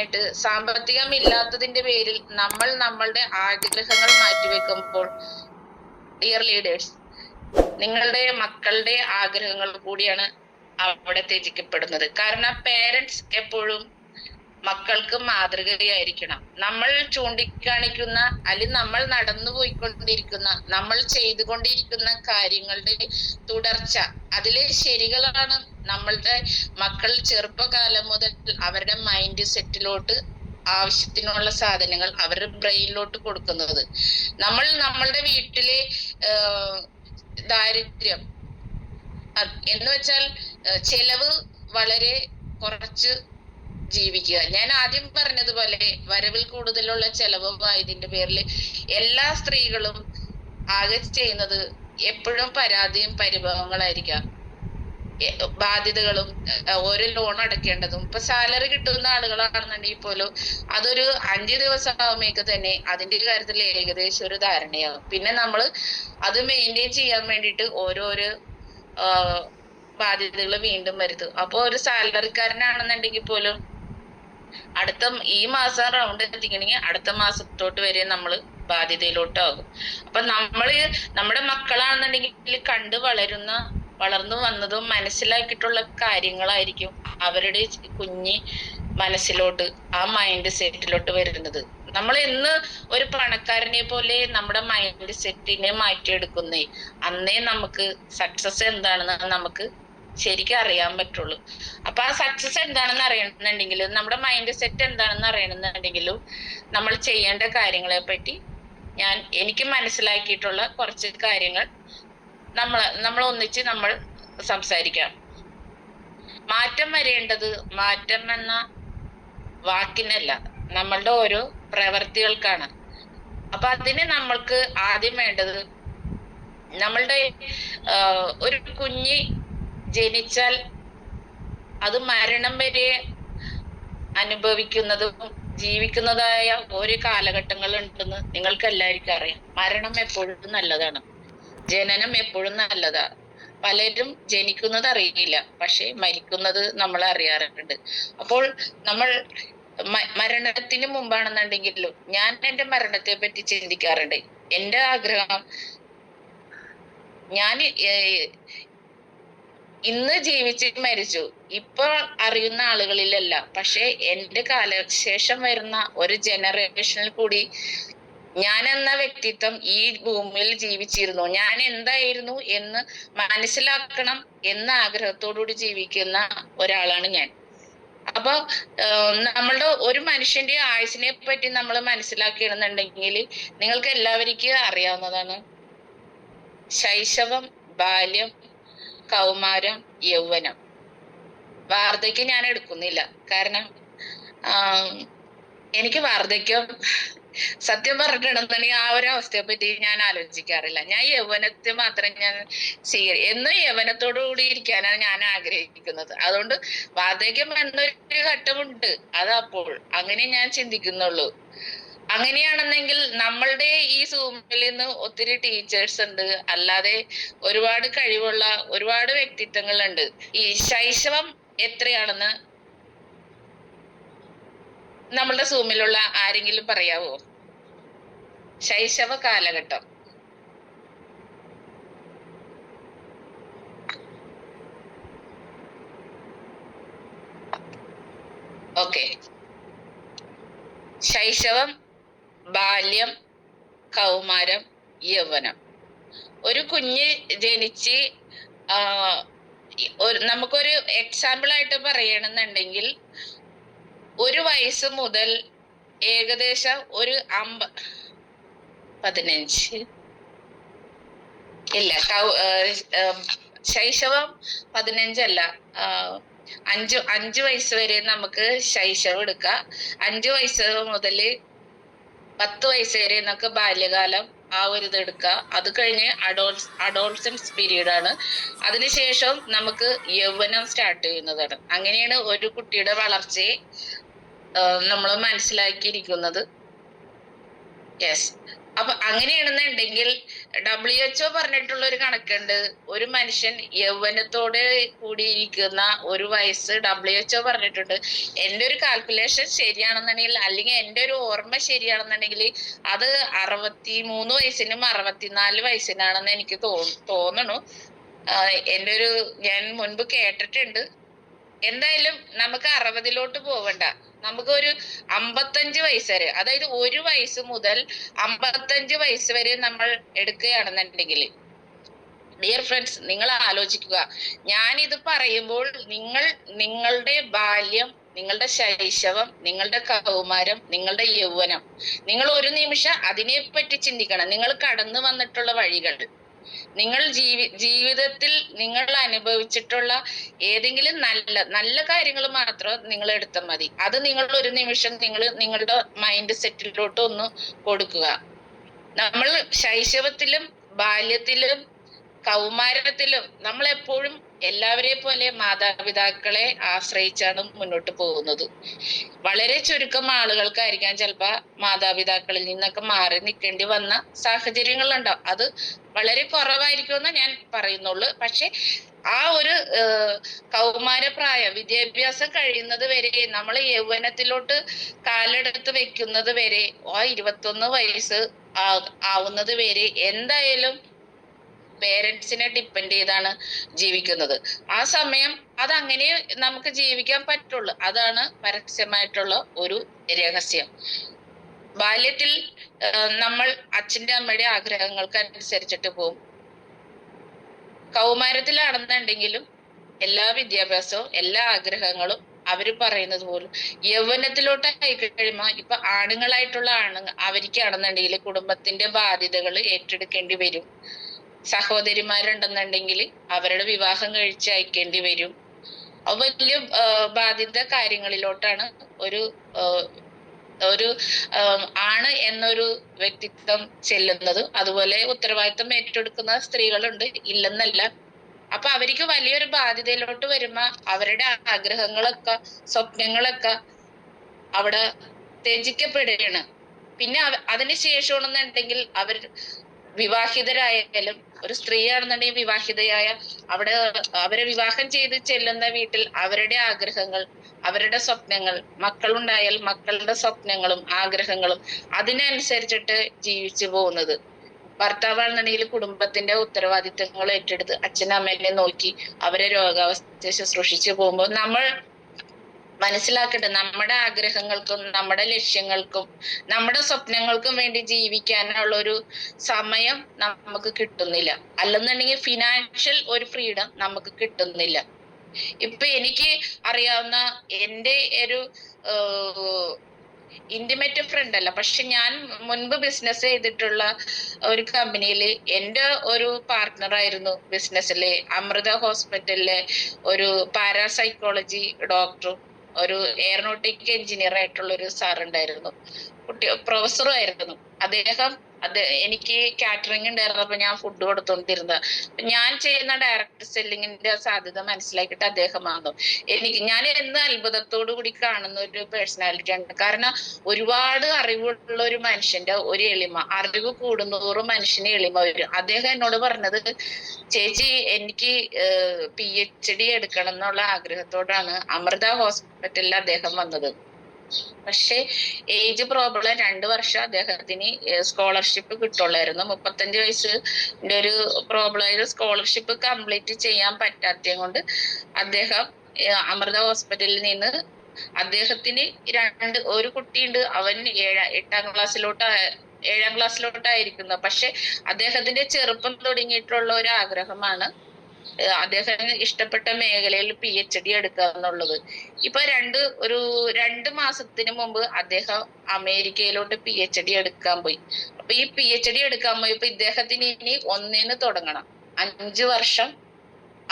മെയിനായിട്ട് സാമ്പത്തികം ഇല്ലാത്തതിന്റെ പേരിൽ നമ്മൾ നമ്മളുടെ ആഗ്രഹങ്ങൾ മാറ്റിവെക്കുമ്പോൾ, ഡിയർ ലീഡേഴ്സ്, നിങ്ങളുടെ മക്കളുടെ ആഗ്രഹങ്ങൾ കൂടിയാണ് അവിടെ ത്യജിക്കപ്പെടുന്നത്. കാരണം പേരൻസ് എപ്പോഴും മക്കൾക്ക് മാതൃകയായിരിക്കണം. നമ്മൾ ചൂണ്ടിക്കാണിക്കുന്ന അല്ലെങ്കിൽ നമ്മൾ നടന്നു പോയിക്കൊണ്ടിരിക്കുന്ന, നമ്മൾ ചെയ്തുകൊണ്ടിരിക്കുന്ന കാര്യങ്ങളുടെ തുടർച്ച, അതിലെ ശരികളാണ് നമ്മളുടെ മക്കൾ ചെറുപ്പകാലം മുതൽ അവരുടെ മൈൻഡ് സെറ്റിലോട്ട് ആവശ്യത്തിനുള്ള സാധനങ്ങൾ അവരുടെ ബ്രെയിനിലോട്ട് കൊടുക്കുന്നത്. നമ്മൾ നമ്മളുടെ വീട്ടിലെ ദാരിദ്ര്യം എന്ന് വെച്ചാൽ ചെലവ് വളരെ കുറച്ച് ജീവിക്കുക. ഞാൻ ആദ്യം പറഞ്ഞതുപോലെ വരവിൽ കൂടുതലുള്ള ചെലവായതിന്റെ പേരിൽ എല്ലാ സ്ത്രീകളും ആകെ ചെയ്യുന്നത് എപ്പോഴും പരാതിയും പരിഭവങ്ങളായിരിക്കാം. ബാധ്യതകളും ഓരോ ലോൺ അടയ്ക്കേണ്ടതും. ഇപ്പൊ സാലറി കിട്ടുന്ന ആളുകളാണെന്നുണ്ടെങ്കിൽ പോലും അതൊരു 5 ദിവസം ആകുമ്പോഴേക്ക് തന്നെ അതിന്റെ കാര്യത്തിൽ ഏകദേശം ഒരു ധാരണയാകും. പിന്നെ നമ്മൾ അത് മെയിൻറ്റെയിൻ ചെയ്യാൻ വേണ്ടിയിട്ട് ഓരോരോ ബാധ്യതകൾ വീണ്ടും വരുത്തും. അപ്പൊ ഒരു സാലറിക്കാരനാണെന്നുണ്ടെങ്കിൽ പോലും ഈ മാസം റൗണ്ട് എത്തിക്കണമെങ്കിൽ അടുത്ത മാസത്തോട്ട് വരെ നമ്മൾ ബാധ്യതയിലോട്ടാകും. അപ്പൊ നമ്മുടെ മക്കളാണെന്നുണ്ടെങ്കിൽ കണ്ട് വളർന്നു വന്നതും മനസ്സിലാക്കിയിട്ടുള്ള കാര്യങ്ങളായിരിക്കും അവരുടെ കുഞ്ഞി മനസ്സിലോട്ട്, ആ മൈൻഡ് സെറ്റിലോട്ട് വരുന്നത്. നമ്മൾ എന്ന് ഒരു പണക്കാരനെ പോലെ നമ്മുടെ മൈൻഡ് സെറ്റിനെ മാറ്റിയെടുക്കുന്നേ അന്നേ നമുക്ക് സക്സസ് എന്താണെന്ന് നമുക്ക് ശരിക്കും അറിയാൻ പറ്റുള്ളൂ. അപ്പൊ ആ സക്സസ് എന്താണെന്ന് അറിയണമെന്നുണ്ടെങ്കിലും, നമ്മുടെ മൈൻഡ് സെറ്റ് എന്താണെന്ന് അറിയണമെന്നുണ്ടെങ്കിലും നമ്മൾ ചെയ്യേണ്ട കാര്യങ്ങളെ പറ്റി എനിക്ക് മനസ്സിലാക്കിയിട്ടുള്ള കുറച്ച് കാര്യങ്ങൾ നമ്മൾ ഒന്നിച്ച് നമ്മൾ സംസാരിക്കാം. മാറ്റം വരേണ്ടത് മാറ്റം എന്ന വാക്കിനല്ല, നമ്മളുടെ ഓരോ പ്രവർത്തികൾക്കാണ്. അപ്പൊ അതിന് നമ്മൾക്ക് ആദ്യം വേണ്ടത്, നമ്മളുടെ ഒരു കുഞ്ഞ് ജനിച്ചാൽ അത് മരണം വരെ അനുഭവിക്കുന്നതും ജീവിക്കുന്നതായ ഓരോ കാലഘട്ടങ്ങൾ ഉണ്ടെന്ന് നിങ്ങൾക്ക് എല്ലാവർക്കും അറിയാം. മരണം എപ്പോഴും നല്ലതാണ്, ജനനം എപ്പോഴും നല്ലതാണ്. പലരും ജനിക്കുന്നത് അറിയില്ല, പക്ഷെ മരിക്കുന്നത് നമ്മൾ അറിയാറുണ്ട്. അപ്പോൾ നമ്മൾ മരണത്തിന് മുമ്പാണെന്നുണ്ടെങ്കിലും ഞാൻ എൻ്റെ മരണത്തെ പറ്റി ചിന്തിക്കാറുണ്ട്. എൻ്റെ ആഗ്രഹം, ഞാൻ ഇന്ന് ജീവിച്ച് മരിച്ചു, ഇപ്പൊ അറിയുന്ന ആളുകളിലല്ല, പക്ഷെ എൻ്റെ കാലശേഷം വരുന്ന ഒരു ജനറേഷനിൽ കൂടി ഞാൻ എന്ന വ്യക്തിത്വം ഈ ഭൂമിയിൽ ജീവിച്ചിരുന്നു, ഞാൻ എന്തായിരുന്നു എന്ന് മനസ്സിലാക്കണം എന്ന ആഗ്രഹത്തോടുകൂടി ജീവിക്കുന്ന ഒരാളാണ് ഞാൻ. അപ്പൊ നമ്മളുടെ ഒരു മനുഷ്യന്റെ ആയുസിനെ പറ്റി നമ്മൾ മനസ്സിലാക്കിയിരുന്നുണ്ടെങ്കിൽ നിങ്ങൾക്ക് എല്ലാവർക്കും അറിയാവുന്നതാണ്. ശൈശവം, ബാല്യം, കൗമാരം, യൗവനം. വാർദ്ധക്യം ഞാൻ എടുക്കുന്നില്ല, കാരണം എനിക്ക് വാർദ്ധക്യം സത്യം പറഞ്ഞിട്ടുണ്ടെന്നുണ്ടെങ്കിൽ ആ ഒരു അവസ്ഥയെ പറ്റി ഞാൻ ആലോചിക്കാറില്ല. ഞാൻ യൗവനത്തെ മാത്രം ഞാൻ എന്നും യൗവനത്തോടു കൂടി ഇരിക്കാനാണ് ഞാൻ ആഗ്രഹിക്കുന്നത്. അതുകൊണ്ട് വാർദ്ധക്യം എന്നൊരു ഘട്ടമുണ്ട്, അതപ്പോൾ അങ്ങനെ ഞാൻ ചിന്തിക്കുന്നുള്ളൂ. അങ്ങനെയാണെന്നെങ്കിൽ നമ്മളുടെ ഈ സൂമിൽ നിന്ന് ഒത്തിരി ടീച്ചേഴ്സ് ഉണ്ട്, അല്ലാതെ ഒരുപാട് കഴിവുള്ള ഒരുപാട് വ്യക്തിത്വങ്ങളുണ്ട്. ഈ ശൈശവം എത്രയാണെന്ന് നമ്മളുടെ സൂമിലുള്ള ആരെങ്കിലും പറയാവോ? ശൈശവ കാലഘട്ടം ഓക്കെ. ശൈശവം, ബാല്യം, കൗമാരം, യൗവനം. ഒരു കുഞ്ഞ് ജനിച്ച് നമുക്കൊരു എക്സാമ്പിൾ ആയിട്ട് പറയണമെന്നുണ്ടെങ്കിൽ 1 വയസ്സ് മുതൽ ഏകദേശം ഒരു 15 ഇല്ല, ശൈശവം 15 അല്ല, 5 വയസ്സ് വരെ നമുക്ക് ശൈശവം എടുക്കാം. 5 വയസ്സ് മുതൽ 10 വയസ്സ് വരെ നമുക്ക് ബാല്യകാലം ആ ഒരു ഇത് എടുക്കുക. അത് കഴിഞ്ഞ് അഡോൾസൻസ് പീരീഡ് ആണ്. അതിനുശേഷം നമുക്ക് യൗവനം സ്റ്റാർട്ട് ചെയ്യുന്നതാണ്. അങ്ങനെയാണ് ഒരു കുട്ടിയുടെ വളർച്ചയെ നമ്മൾ മനസ്സിലാക്കിയിരിക്കുന്നത്. യെസ്. അപ്പൊ അങ്ങനെയാണെന്നുണ്ടെങ്കിൽ WHO പറഞ്ഞിട്ടുള്ള ഒരു കണക്കുണ്ട്, ഒരു മനുഷ്യൻ യൗവനത്തോടെ കൂടിയിരിക്കുന്ന ഒരു വയസ്സ് WHO പറഞ്ഞിട്ടുണ്ട്. എൻ്റെ ഒരു കാൽക്കുലേഷൻ ശരിയാണെന്നുണ്ടെങ്കിൽ, അല്ലെങ്കിൽ എൻ്റെ ഒരു ഓർമ്മ ശരിയാണെന്നുണ്ടെങ്കിൽ അത് 63 വയസ്സിനും 64 വയസ്സിനാണെന്ന് എനിക്ക് തോന്നുന്നു. എൻ്റെ ഒരു ഞാൻ മുൻപ് കേട്ടിട്ടുണ്ട്. എന്തായാലും നമുക്ക് 60-ലോട്ട് പോവണ്ട, നമുക്ക് ഒരു 55 വയസ്സ് വരെ, അതായത് 1 വയസ്സ് മുതൽ 55 വയസ്സ് വരെ നമ്മൾ എടുക്കുകയാണെന്നുണ്ടെങ്കിൽ, ഡിയർ ഫ്രണ്ട്സ്, നിങ്ങൾ ആലോചിക്കുക. ഞാനിത് പറയുമ്പോൾ നിങ്ങളുടെ ബാല്യം, നിങ്ങളുടെ ശൈശവം, നിങ്ങളുടെ കൗമാരം, നിങ്ങളുടെ യൗവനം, നിങ്ങൾ ഒരു നിമിഷം അതിനെപ്പറ്റി ചിന്തിക്കണം. നിങ്ങൾ കടന്നു വന്നിട്ടുള്ള വഴികൾ, നിങ്ങൾ ജീവിതത്തിൽ നിങ്ങൾ അനുഭവിച്ചിട്ടുള്ള ഏതെങ്കിലും നല്ല കാര്യങ്ങൾ മാത്രം നിങ്ങൾ എടുത്താൽ മതി. അത് നിങ്ങൾ ഒരു നിമിഷം നിങ്ങളുടെ മൈൻഡ് സെറ്റിലോട്ട് ഒന്ന് കൊടുക്കുക. നമ്മൾ ശൈശവത്തിലും ബാല്യത്തിലും കൗമാരത്തിലും നമ്മൾ എപ്പോഴും എല്ലാവരെ പോലെ മാതാപിതാക്കളെ ആശ്രയിച്ചാണ് മുന്നോട്ട് പോകുന്നത്. വളരെ ചുരുക്കം ആളുകൾക്കായിരിക്കാം ചിലപ്പോ മാതാപിതാക്കളിൽ നിന്നൊക്കെ മാറി നിൽക്കേണ്ടി വന്ന സാഹചര്യങ്ങളുണ്ടാവും. അത് വളരെ കുറവായിരിക്കുമെന്ന് ഞാൻ പറയുന്നുള്ളൂ. പക്ഷെ ആ ഒരു കൗമാരപ്രായ വിദ്യാഭ്യാസം കഴിയുന്നത് വരെ, നമ്മൾ യൗവനത്തിലോട്ട് കാലെടുത്ത് വെക്കുന്നത് വരെ, ആ 21 വയസ്സ് ആവുന്നത് വരെ എന്തായാലും പേരൻസിനെ ഡിപ്പെൻഡ് ചെയ്താണ് ജീവിക്കുന്നത്. ആ സമയം അതങ്ങനെ നമുക്ക് ജീവിക്കാൻ പറ്റുള്ളൂ. അതാണ് പരസ്യമായിട്ടുള്ള ഒരു രഹസ്യം. ബാല്യത്തിൽ നമ്മൾ അച്ഛൻ്റെ അമ്മയുടെ ആഗ്രഹങ്ങൾക്ക് അനുസരിച്ചിട്ട് പോകും. കൗമാരത്തിലാണെന്നുണ്ടെങ്കിലും എല്ലാ വിദ്യാഭ്യാസവും എല്ലാ ആഗ്രഹങ്ങളും അവര് പറയുന്നത് പോലും. യൗവനത്തിലോട്ടായി കഴിയുമ്പോ ഇപ്പൊ ആണുങ്ങളായിട്ടുള്ള അവർക്കാണെന്നുണ്ടെങ്കിൽ കുടുംബത്തിന്റെ ബാധ്യതകൾ ഏറ്റെടുക്കേണ്ടി വരും. സഹോദരിമാരുണ്ടെന്നുണ്ടെങ്കിൽ അവരുടെ വിവാഹം കഴിച്ച് അയക്കേണ്ടി വരും. വലിയ ബാധ്യത കാര്യങ്ങളിലോട്ടാണ് ഒരു ആണ് എന്നൊരു വ്യക്തിത്വം ചെല്ലുന്നത്. അതുപോലെ ഉത്തരവാദിത്വം ഏറ്റെടുക്കുന്ന സ്ത്രീകളുണ്ട്, ഇല്ലെന്നല്ല. അപ്പൊ അവർക്ക് വലിയൊരു ബാധ്യതയിലോട്ട് വരുമ്പോ അവരുടെ ആഗ്രഹങ്ങളൊക്കെ സ്വപ്നങ്ങളൊക്കെ അവിടെ ത്യജിക്കപ്പെടുകയാണ്. പിന്നെ അതിന് ശേഷമാണെന്നുണ്ടെങ്കിൽ അവർ വിവാഹിതരായാലും, ഒരു സ്ത്രീയാണെന്നുണ്ടെങ്കിൽ വിവാഹിതയായ അവരെ വിവാഹം ചെയ്ത് ചെല്ലുന്ന വീട്ടിൽ അവരുടെ ആഗ്രഹങ്ങൾ, അവരുടെ സ്വപ്നങ്ങൾ, മക്കളുണ്ടായാൽ മക്കളുടെ സ്വപ്നങ്ങളും ആഗ്രഹങ്ങളും അതിനനുസരിച്ചിട്ട് ജീവിച്ചു പോകുന്നത്. ഭർത്താവാണെന്നുണ്ടെങ്കിൽ കുടുംബത്തിന്റെ ഉത്തരവാദിത്തങ്ങൾ ഏറ്റെടുത്ത് അച്ഛനമ്മേനെ നോക്കി അവരെ രോഗാവസ്ഥ ശുശ്രൂഷിച്ചു പോകുമ്പോൾ നമ്മൾ മനസ്സിലാക്കട്ടെ, നമ്മുടെ ആഗ്രഹങ്ങൾക്കും നമ്മുടെ ലക്ഷ്യങ്ങൾക്കും നമ്മുടെ സ്വപ്നങ്ങൾക്കും വേണ്ടി ജീവിക്കാനുള്ള ഒരു സമയം നമുക്ക് കിട്ടുന്നില്ല. അല്ലെന്നുണ്ടെങ്കിൽ ഫിനാൻഷ്യൽ ഒരു ഫ്രീഡം നമുക്ക് കിട്ടുന്നില്ല. ഇപ്പൊ എനിക്ക് അറിയാവുന്ന എൻ്റെ ഒരു ഇന്റിമേറ്റ് ഫ്രണ്ട് അല്ല, പക്ഷെ ഞാൻ മുൻപ് ബിസിനസ് ചെയ്തിട്ടുള്ള ഒരു കമ്പനിയിൽ എൻ്റെ ഒരു പാർട്ട്ണർ ആയിരുന്നു ബിസിനസ്സിലെ. അമൃത ഹോസ്പിറ്റലിലെ ഒരു പാരാസൈക്കോളജി ഡോക്ടറും ഒരു എയറോനോട്ടിക് എഞ്ചിനീയർ ആയിട്ടുള്ള ഒരു സാർ ഉണ്ടായിരുന്നു, പ്രൊഫസറും ആയിരുന്നു അദ്ദേഹം. എനിക്ക് കാറ്ററിംഗ് ഉണ്ടായിരുന്നപ്പോ ഞാൻ ഫുഡ് കൊടുത്തോണ്ടിരുന്നത്. ഞാൻ ചെയ്യുന്ന ഡയറക്ട് സെല്ലിങ്ങിന്റെ സാധ്യത മനസ്സിലാക്കിയിട്ട് അദ്ദേഹം വന്നു. ഞാൻ എന്ന് അത്ഭുതത്തോടു കൂടി കാണുന്ന ഒരു പേഴ്സണാലിറ്റിയാണ്. കാരണം ഒരുപാട് അറിവുള്ള ഒരു മനുഷ്യന്റെ ഒരു എളിമ, അറിവ് കൂടുന്നതോറും മനുഷ്യന് എളിമ വരും. അദ്ദേഹം എന്നോട് പറഞ്ഞത്, ചേച്ചി എനിക്ക് PhD എടുക്കണം എന്നുള്ള ആഗ്രഹത്തോടാണ് അമൃത ഹോസ്പിറ്റലിൽ അദ്ദേഹം വന്നത്. പക്ഷെ ഏജ് പ്രോബ്ലം 2 വർഷം അദ്ദേഹത്തിന് സ്കോളർഷിപ്പ് കിട്ടുള്ളായിരുന്നു. 35 വയസ്സിന്റെ ഒരു പ്രോബ്ലം ആയത് സ്കോളർഷിപ്പ് കംപ്ലീറ്റ് ചെയ്യാൻ പറ്റാത്തത് കൊണ്ട് അദ്ദേഹം അമൃത ഹോസ്പിറ്റലിൽ നിന്ന്, അദ്ദേഹത്തിന് ഒരു കുട്ടിയുണ്ട്, അവൻ 7ാം ക്ലാസ്സിലോട്ടായിരിക്കുന്നു. പക്ഷെ അദ്ദേഹത്തിന്റെ ചെറുപ്പം തുടങ്ങിയിട്ടുള്ള ഒരു ആഗ്രഹമാണ് അദ്ദേഹം ഇഷ്ടപ്പെട്ട മേഖലയിൽ PhD എടുക്കുക എന്നുള്ളത്. ഇപ്പൊ 2 മാസത്തിന് മുമ്പ് അദ്ദേഹം അമേരിക്കയിലോട്ട് PhD എടുക്കാൻ പോയി. അപ്പൊ ഈ PhD എടുക്കാൻ പോയപ്പോ ഇദ്ദേഹത്തിന് ഇനി 1 തുടങ്ങണം. 5 വർഷം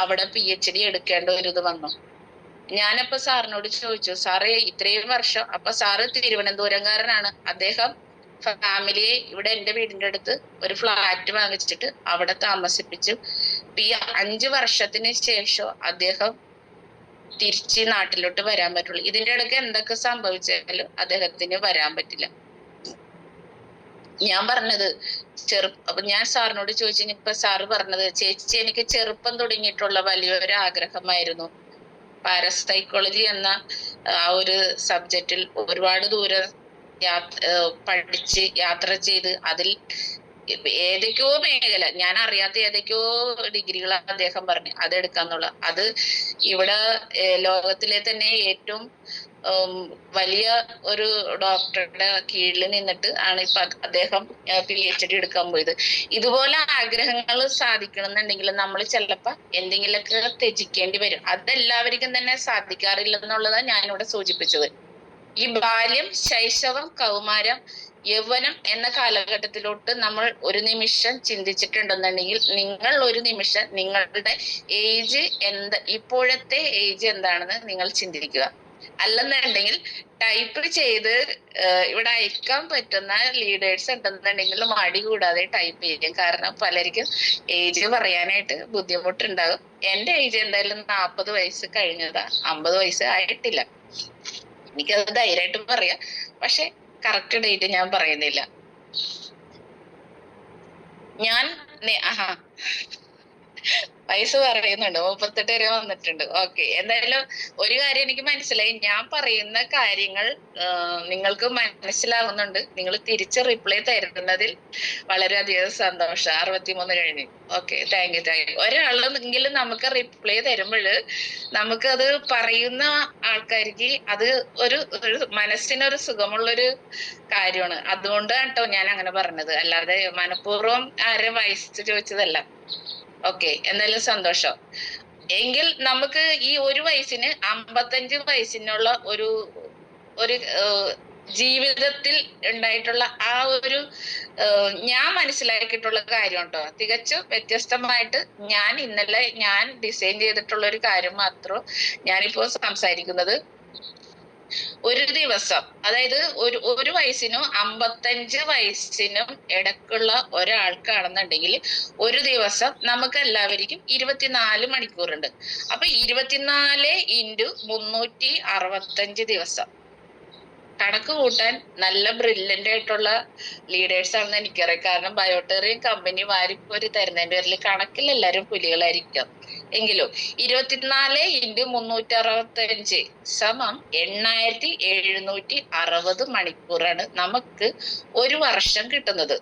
അവിടെ PhD എടുക്കേണ്ട ഒരു ഇത് വന്നു. ഞാനപ്പോ സാറിനോട് ചോദിച്ചു, സാറേ ഇത്രയും വർഷം, അപ്പൊ സാറ് തിരുവനന്തപുരംകാരനാണ്. അദ്ദേഹം ഫാമിലിയെ ഇവിടെ എൻ്റെ വീടിന്റെ അടുത്ത് ഒരു ഫ്ലാറ്റ് വാങ്ങിച്ചിട്ട് അവിടെ താമസിപ്പിച്ചു. ഈ 5 വർഷത്തിന് ശേഷം അദ്ദേഹം തിരിച്ച് നാട്ടിലോട്ട് വരാൻ പറ്റുള്ളൂ. ഇതിന്റെ ഇടയ്ക്ക് എന്തൊക്കെ സംഭവിച്ചാലും അദ്ദേഹത്തിന് വരാൻ പറ്റില്ല. ഞാൻ പറഞ്ഞത് അപ്പൊ ഞാൻ സാറിനോട് ചോദിച്ചു, ഇപ്പൊ സാറ് പറഞ്ഞത് ചേച്ചി എനിക്ക് ചെറുപ്പം തുടങ്ങിയിട്ടുള്ള വലിയൊരു ആഗ്രഹമായിരുന്നു പാരസൈക്കോളജി എന്ന ആ ഒരു സബ്ജക്റ്റിൽ ഒരുപാട് ദൂരം പഠിച്ച് യാത്ര ചെയ്ത് അതിൽ ഏതൊക്കെയോ മേഖല ഞാൻ അറിയാത്ത ഏതൊക്കെയോ ഡിഗ്രികൾ അദ്ദേഹം പറഞ്ഞു അതെടുക്കാന്നുള്ള. അത് ഇവിടെ ലോകത്തിലെ തന്നെ ഏറ്റവും വലിയ ഒരു ഡോക്ടറുടെ കീഴിൽ നിന്നിട്ട് ആണ് ഇപ്പൊ അദ്ദേഹം PhD എടുക്കാൻ പോയത്. ഇതുപോലെ ആഗ്രഹങ്ങൾ സാധിക്കണമെന്നുണ്ടെങ്കിൽ നമ്മൾ ചിലപ്പോ എന്തെങ്കിലുമൊക്കെ ത്യജിക്കേണ്ടി വരും. അതെല്ലാവർക്കും തന്നെ സാധിക്കാറില്ലെന്നുള്ളതാണ് ഞാനിവിടെ സൂചിപ്പിച്ചത്. ഈ ബാല്യം, ശൈശവം, കൗമാരം, യൗവനം എന്ന കാലഘട്ടത്തിലോട്ട് നമ്മൾ ഒരു നിമിഷം ചിന്തിച്ചിട്ടുണ്ടെന്നുണ്ടെങ്കിൽ നിങ്ങൾ ഒരു നിമിഷം നിങ്ങളുടെ ഏജ് ഇപ്പോഴത്തെ ഏജ് എന്താണെന്ന് നിങ്ങൾ ചിന്തിക്കുക. അല്ലെന്നുണ്ടെങ്കിൽ ടൈപ്പ് ചെയ്ത് ഇവിടെ അയക്കാൻ പറ്റുന്ന ലീഡേഴ്സ് ഉണ്ടെന്നുണ്ടെങ്കിൽ മടി കൂടാതെ ടൈപ്പ് ചെയ്യും. കാരണം പലർക്കും ഏജ് പറയാനായിട്ട് ബുദ്ധിമുട്ടുണ്ടാകും. എന്റെ ഏജ് എന്തായാലും 40 വയസ്സ് കഴിഞ്ഞതാ, 50 വയസ്സ് ആയിട്ടില്ല. എനിക്കത് ധൈര്യമായിട്ട് പറയാം. പക്ഷെ കറക്റ്റ് ഡേറ്റ് ഞാൻ പറയുന്നില്ല. ഞാൻ വയസ്സ് പറയുന്നുണ്ട്, 38 വരെ വന്നിട്ടുണ്ട്. ഓക്കെ, എന്തായാലും ഒരു കാര്യം എനിക്ക് മനസ്സിലായി. ഞാൻ പറയുന്ന കാര്യങ്ങൾ നിങ്ങൾക്ക് മനസ്സിലാവുന്നുണ്ട്. നിങ്ങൾ തിരിച്ച് റിപ്ലൈ തരുന്നതിൽ വളരെയധികം സന്തോഷം. 63 കഴിഞ്ഞ്. Okay, thank you. ഒരാളെങ്കിലും നമുക്ക് റിപ്ലൈ തരുമ്പോൾ നമുക്കത് പറയുന്ന ആൾക്കാർക്ക് അത് ഒരു മനസ്സിനൊരു സുഖമുള്ളൊരു കാര്യമാണ്. അതുകൊണ്ടാണ് കേട്ടോ ഞാൻ അങ്ങനെ പറഞ്ഞത്, അല്ലാതെ മനഃപൂർവ്വം ആരും വയസ്സ് ചോദിച്ചതല്ല. ഓക്കെ, എന്തായാലും സന്തോഷം. എങ്കിൽ നമുക്ക് ഈ ഒരു വയസ്സിന് 55 വയസ്സിനുള്ള ഒരു ജീവിതത്തിൽ ഉണ്ടായിട്ടുള്ള ആ ഒരു ഞാൻ മനസ്സിലാക്കിയിട്ടുള്ള കാര്യം കേട്ടോ, തികച്ചും വ്യത്യസ്തമായിട്ട് ഞാൻ ഡിസൈൻ ചെയ്തിട്ടുള്ള ഒരു കാര്യം മാത്രം ഞാനിപ്പോ സംസാരിക്കുന്നത്. ഒരു ദിവസം, അതായത് ഒരു വയസ്സിനും 55 വയസ്സിനും ഇടക്കുള്ള ഒരാൾക്കാണെന്നുണ്ടെങ്കിൽ ഒരു ദിവസം നമുക്ക് എല്ലാവർക്കും 24 മണിക്കൂറുണ്ട്. അപ്പൊ 24 × 365 ദിവസം. കണക്ക് കൂട്ടാൻ നല്ല ബ്രില്യന്റ് ആയിട്ടുള്ള ലീഡേഴ്സ് ആണെന്ന് എനിക്കറിയാം. കാരണം ബയോട്ടേറിയം കമ്പനി വാരിപ്പോര് തരുന്നതിന്റെ പേരിൽ കണക്കിൽ എല്ലാവരും പുലികളായിരിക്കും. എങ്കിലും 24 × 365 സമം 8760 മണിക്കൂറാണ് നമുക്ക് ഒരു വർഷം കിട്ടുന്നത്.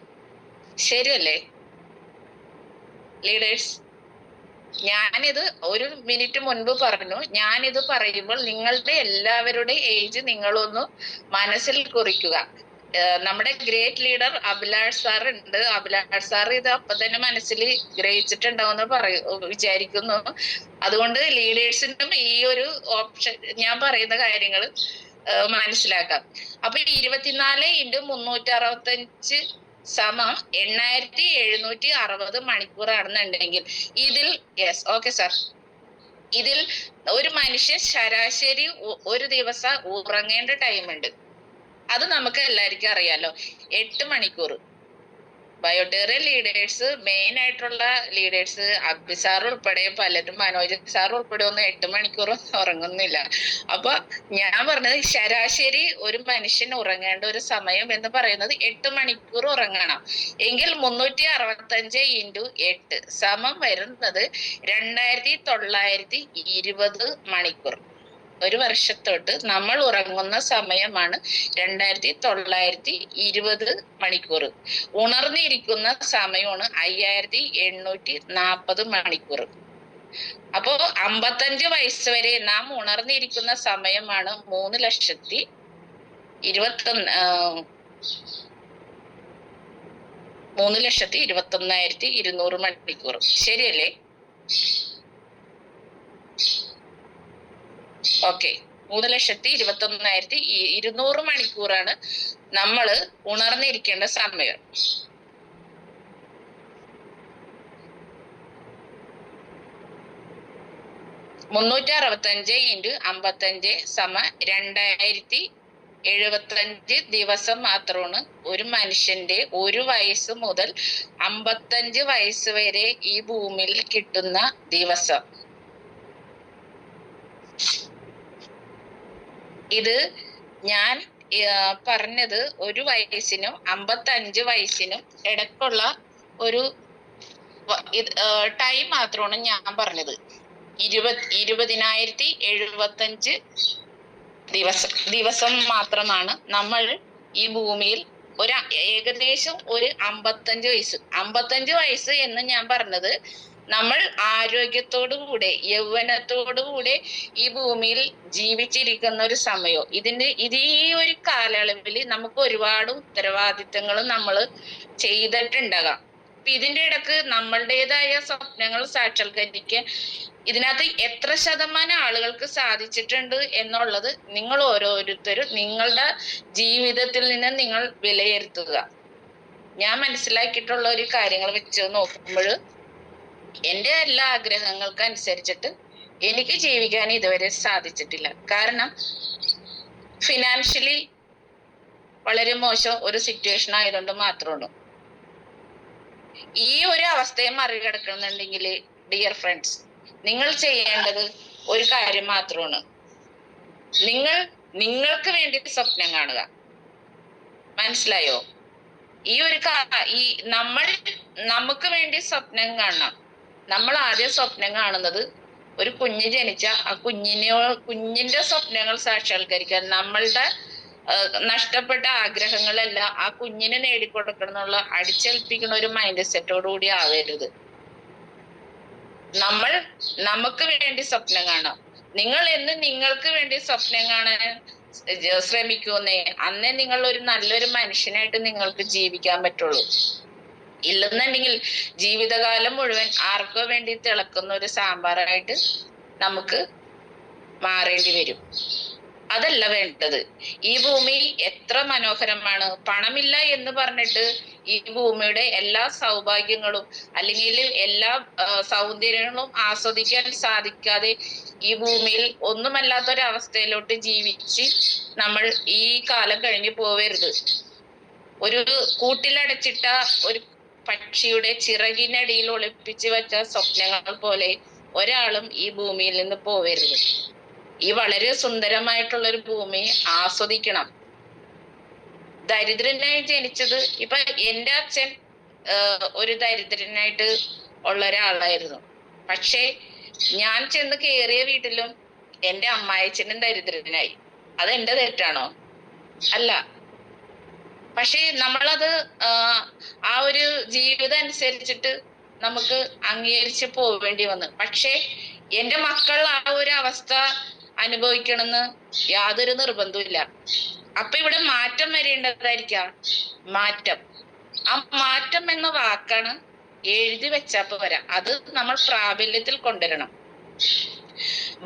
ശരിയല്ലേ ലീഡേഴ്സ്? ഞാനിത് ഒരു മിനിറ്റ് മുൻപ് പറഞ്ഞു. ഞാനിത് പറയുമ്പോൾ നിങ്ങളുടെ എല്ലാവരുടെ ഏജ് നിങ്ങളൊന്ന് മനസ്സിൽ കുറിക്കുക. നമ്മുടെ ഗ്രേറ്റ് ലീഡർ അഭിലാഷ് സാർ ഉണ്ട്. അഭിലാഷ് സാർ ഇത് അപ്പൊ തന്നെ മനസ്സിൽ ഗ്രഹിച്ചിട്ടുണ്ടാവുമെന്ന് വിചാരിക്കുന്നു. അതുകൊണ്ട് ലീഡേഴ്സിനും ഈ ഒരു ഓപ്ഷൻ ഞാൻ പറയുന്ന കാര്യങ്ങൾ മനസ്സിലാക്കാം. അപ്പൊ 24 × 365 സമം 8760 മണിക്കൂറാണെന്നുണ്ടെങ്കിൽ ഇതിൽ ഓക്കെ സാർ, ഇതിൽ ഒരു മനുഷ്യൻ ശരാശരി ഒരു ദിവസം ഉറങ്ങേണ്ട ടൈമുണ്ട്. അത് നമുക്ക് എല്ലാവർക്കും അറിയാലോ, 8 മണിക്കൂർ. ബയോട്ടേറിയൽ ലീഡേഴ്സ്, മെയിൻ ആയിട്ടുള്ള ലീഡേഴ്സ്, അബ്ബി സാർ ഉൾപ്പെടെ പലരും, മനോജ് സാർ ഉൾപ്പെടെ ഒന്നും 8 മണിക്കൂർ ഉറങ്ങുന്നില്ല. അപ്പൊ ഞാൻ പറഞ്ഞത് ശരാശരി ഒരു മനുഷ്യൻ ഉറങ്ങേണ്ട ഒരു സമയം എന്ന് പറയുന്നത് 8 മണിക്കൂർ ഉറങ്ങണം. എങ്കിൽ 365 × 8 സമം വരുന്നത് 2920 മണിക്കൂർ. ഒരു വർഷത്തോട്ട് നമ്മൾ ഉറങ്ങുന്ന സമയമാണ് 2920 മണിക്കൂർ. ഉണർന്നിരിക്കുന്ന സമയമാണ് 5840 മണിക്കൂർ. അപ്പോ 55 വയസ്സ് വരെ നാം ഉണർന്നിരിക്കുന്ന സമയമാണ് 3,21,200 മണിക്കൂർ. ശരിയല്ലേ? ഓക്കെ, 3,21,200 മണിക്കൂറാണ് നമ്മൾ ഉണർന്നിരിക്കേണ്ട സമയം. (365 × 55 = 2075 ദിവസം മാത്രമാണ് ഒരു മനുഷ്യന്റെ ഒരു വയസ്സ് മുതൽ 55 വയസ്സ് വരെ ഈ ഭൂമിയിൽ കിട്ടുന്ന ദിവസം. ഇത് ഞാൻ പറഞ്ഞത് 1 വയസ്സിനും 55 വയസ്സിനും ഇടക്കുള്ള ഒരു ടൈം മാത്രമാണ് ഞാൻ പറഞ്ഞത്. 20,075 ദിവസം മാത്രമാണ് നമ്മൾ ഈ ഭൂമിയിൽ ഏകദേശം ഒരു 55 വയസ്സ് എന്ന് ഞാൻ പറഞ്ഞത് നമ്മൾ ആരോഗ്യത്തോടുകൂടെ യൗവനത്തോടുകൂടെ ഈ ഭൂമിയിൽ ജീവിച്ചിരിക്കുന്ന ഒരു സമയം. ഈ ഒരു കാലയളവിൽ നമുക്ക് ഒരുപാട് ഉത്തരവാദിത്തങ്ങളും നമ്മൾ ചെയ്തിട്ടുണ്ടാകാം. ഇതിന്റെ ഇടക്ക് നമ്മളുടേതായ സ്വപ്നങ്ങൾ സാക്ഷാത്കരിക്കാൻ ഇതിനകത്ത് എത്ര ശതമാനം ആളുകൾക്ക് സാധിച്ചിട്ടുണ്ട് എന്നുള്ളത് നിങ്ങൾ ഓരോരുത്തരും നിങ്ങളുടെ ജീവിതത്തിൽ നിന്ന് നിങ്ങൾ വിലയിരുത്തുക. ഞാൻ മനസ്സിലാക്കിയിട്ടുള്ള ഒരു കാര്യങ്ങൾ വെച്ച് നോക്കുമ്പോൾ എൻ്റെ എല്ലാ ആഗ്രഹങ്ങൾക്ക് അനുസരിച്ചിട്ട് എനിക്ക് ജീവിക്കാൻ ഇതുവരെ സാധിച്ചിട്ടില്ല. കാരണം ഫിനാൻഷ്യലി വളരെ മോശം ഒരു സിറ്റുവേഷൻ ആയതുകൊണ്ട് മാത്രമാണ്. ഈ ഒരു അവസ്ഥയെ മറികടക്കണമെന്നുണ്ടെങ്കിൽ ഡിയർ ഫ്രണ്ട്സ്, നിങ്ങൾ ചെയ്യേണ്ടത് ഒരു കാര്യം മാത്രമാണ്. നിങ്ങൾക്ക് വേണ്ടി സ്വപ്നം കാണുക. മനസ്സിലായോ? നമുക്ക് വേണ്ടി സ്വപ്നം കാണണം. നമ്മൾ ആദ്യം സ്വപ്നം കാണുന്നത് ഒരു കുഞ്ഞ് ജനിച്ച ആ കുഞ്ഞിന്റെ സ്വപ്നങ്ങൾ സാക്ഷാത്കരിക്കാൻ, നമ്മളുടെ നഷ്ടപ്പെട്ട ആഗ്രഹങ്ങളെല്ലാം ആ കുഞ്ഞിനെ നേടിക്കൊടുക്കണം എന്നുള്ള അടിച്ചേൽപ്പിക്കുന്ന ഒരു മൈൻഡ് സെറ്റോടുകൂടി ആവരുത്. നമുക്ക് വേണ്ടി സ്വപ്നം കാണാം. നിങ്ങൾ എന്ന് നിങ്ങൾക്ക് വേണ്ടി സ്വപ്നം കാണാൻ ശ്രമിക്കുന്നേ അന്നേ നിങ്ങൾ ഒരു നല്ലൊരു മനുഷ്യനായിട്ട് നിങ്ങൾക്ക് ജീവിക്കാൻ പറ്റുള്ളൂ. ഇല്ലെന്നുണ്ടെങ്കിൽ ജീവിതകാലം മുഴുവൻ ആർക്കോ വേണ്ടി തിളക്കുന്ന ഒരു സാമ്പാറായിട്ട് നമുക്ക് മാറേണ്ടി വരും. അതല്ല വേണ്ടത്. ഈ ഭൂമി എത്ര മനോഹരമാണ്. പണമില്ല എന്ന് പറഞ്ഞിട്ട് ഈ ഭൂമിയുടെ എല്ലാ സൗഭാഗ്യങ്ങളും അല്ലെങ്കിൽ എല്ലാ സൗന്ദര്യങ്ങളും ആസ്വദിക്കാൻ സാധിക്കാതെ ഈ ഭൂമിയിൽ ഒന്നുമല്ലാത്തൊരവസ്ഥയിലോട്ട് ജീവിച്ച് നമ്മൾ ഈ കാലം കഴിഞ്ഞ് പോവരുത്. ഒരു കൂട്ടിലടച്ചിട്ട ഒരു പക്ഷിയുടെ ചിറകിനടിയിൽ ഒളിപ്പിച്ച് വെച്ച സ്വപ്നങ്ങൾ പോലെ ഒരാളും ഈ ഭൂമിയിൽ നിന്ന് പോവരുത്. ഈ വളരെ സുന്ദരമായിട്ടുള്ള ഒരു ഭൂമി ആസ്വദിക്കണം. ദരിദ്രനായി ജനിച്ചത്, ഇപ്പൊ എൻ്റെ അച്ഛൻ ഒരു ദരിദ്രനായിട്ട് ഉള്ള ഒരാളായിരുന്നു. പക്ഷേ ഞാൻ ചെന്ന് കയറിയ വീട്ടിലും എൻ്റെ അമ്മായച്ചനും ദരിദ്രനായി. അത് എൻ്റെ തെറ്റാണോ? അല്ല. പക്ഷെ നമ്മളത് ആ ഒരു ജീവിതം അനുസരിച്ചിട്ട് നമുക്ക് അംഗീകരിച്ച് പോവേണ്ടി വന്നു. പക്ഷെ എൻ്റെ മക്കൾ ആ ഒരു അവസ്ഥ അനുഭവിക്കണമെന്ന് യാതൊരു നിർബന്ധമില്ല. അപ്പൊ ഇവിടെ മാറ്റം വരേണ്ടതായിരിക്കാം. മാറ്റം, ആ മാറ്റം എന്ന വാക്കാണ് എഴുതി വെച്ചപ്പോ വരാം. അത് നമ്മൾ പ്രാബല്യത്തിൽ കൊണ്ടുവരണം.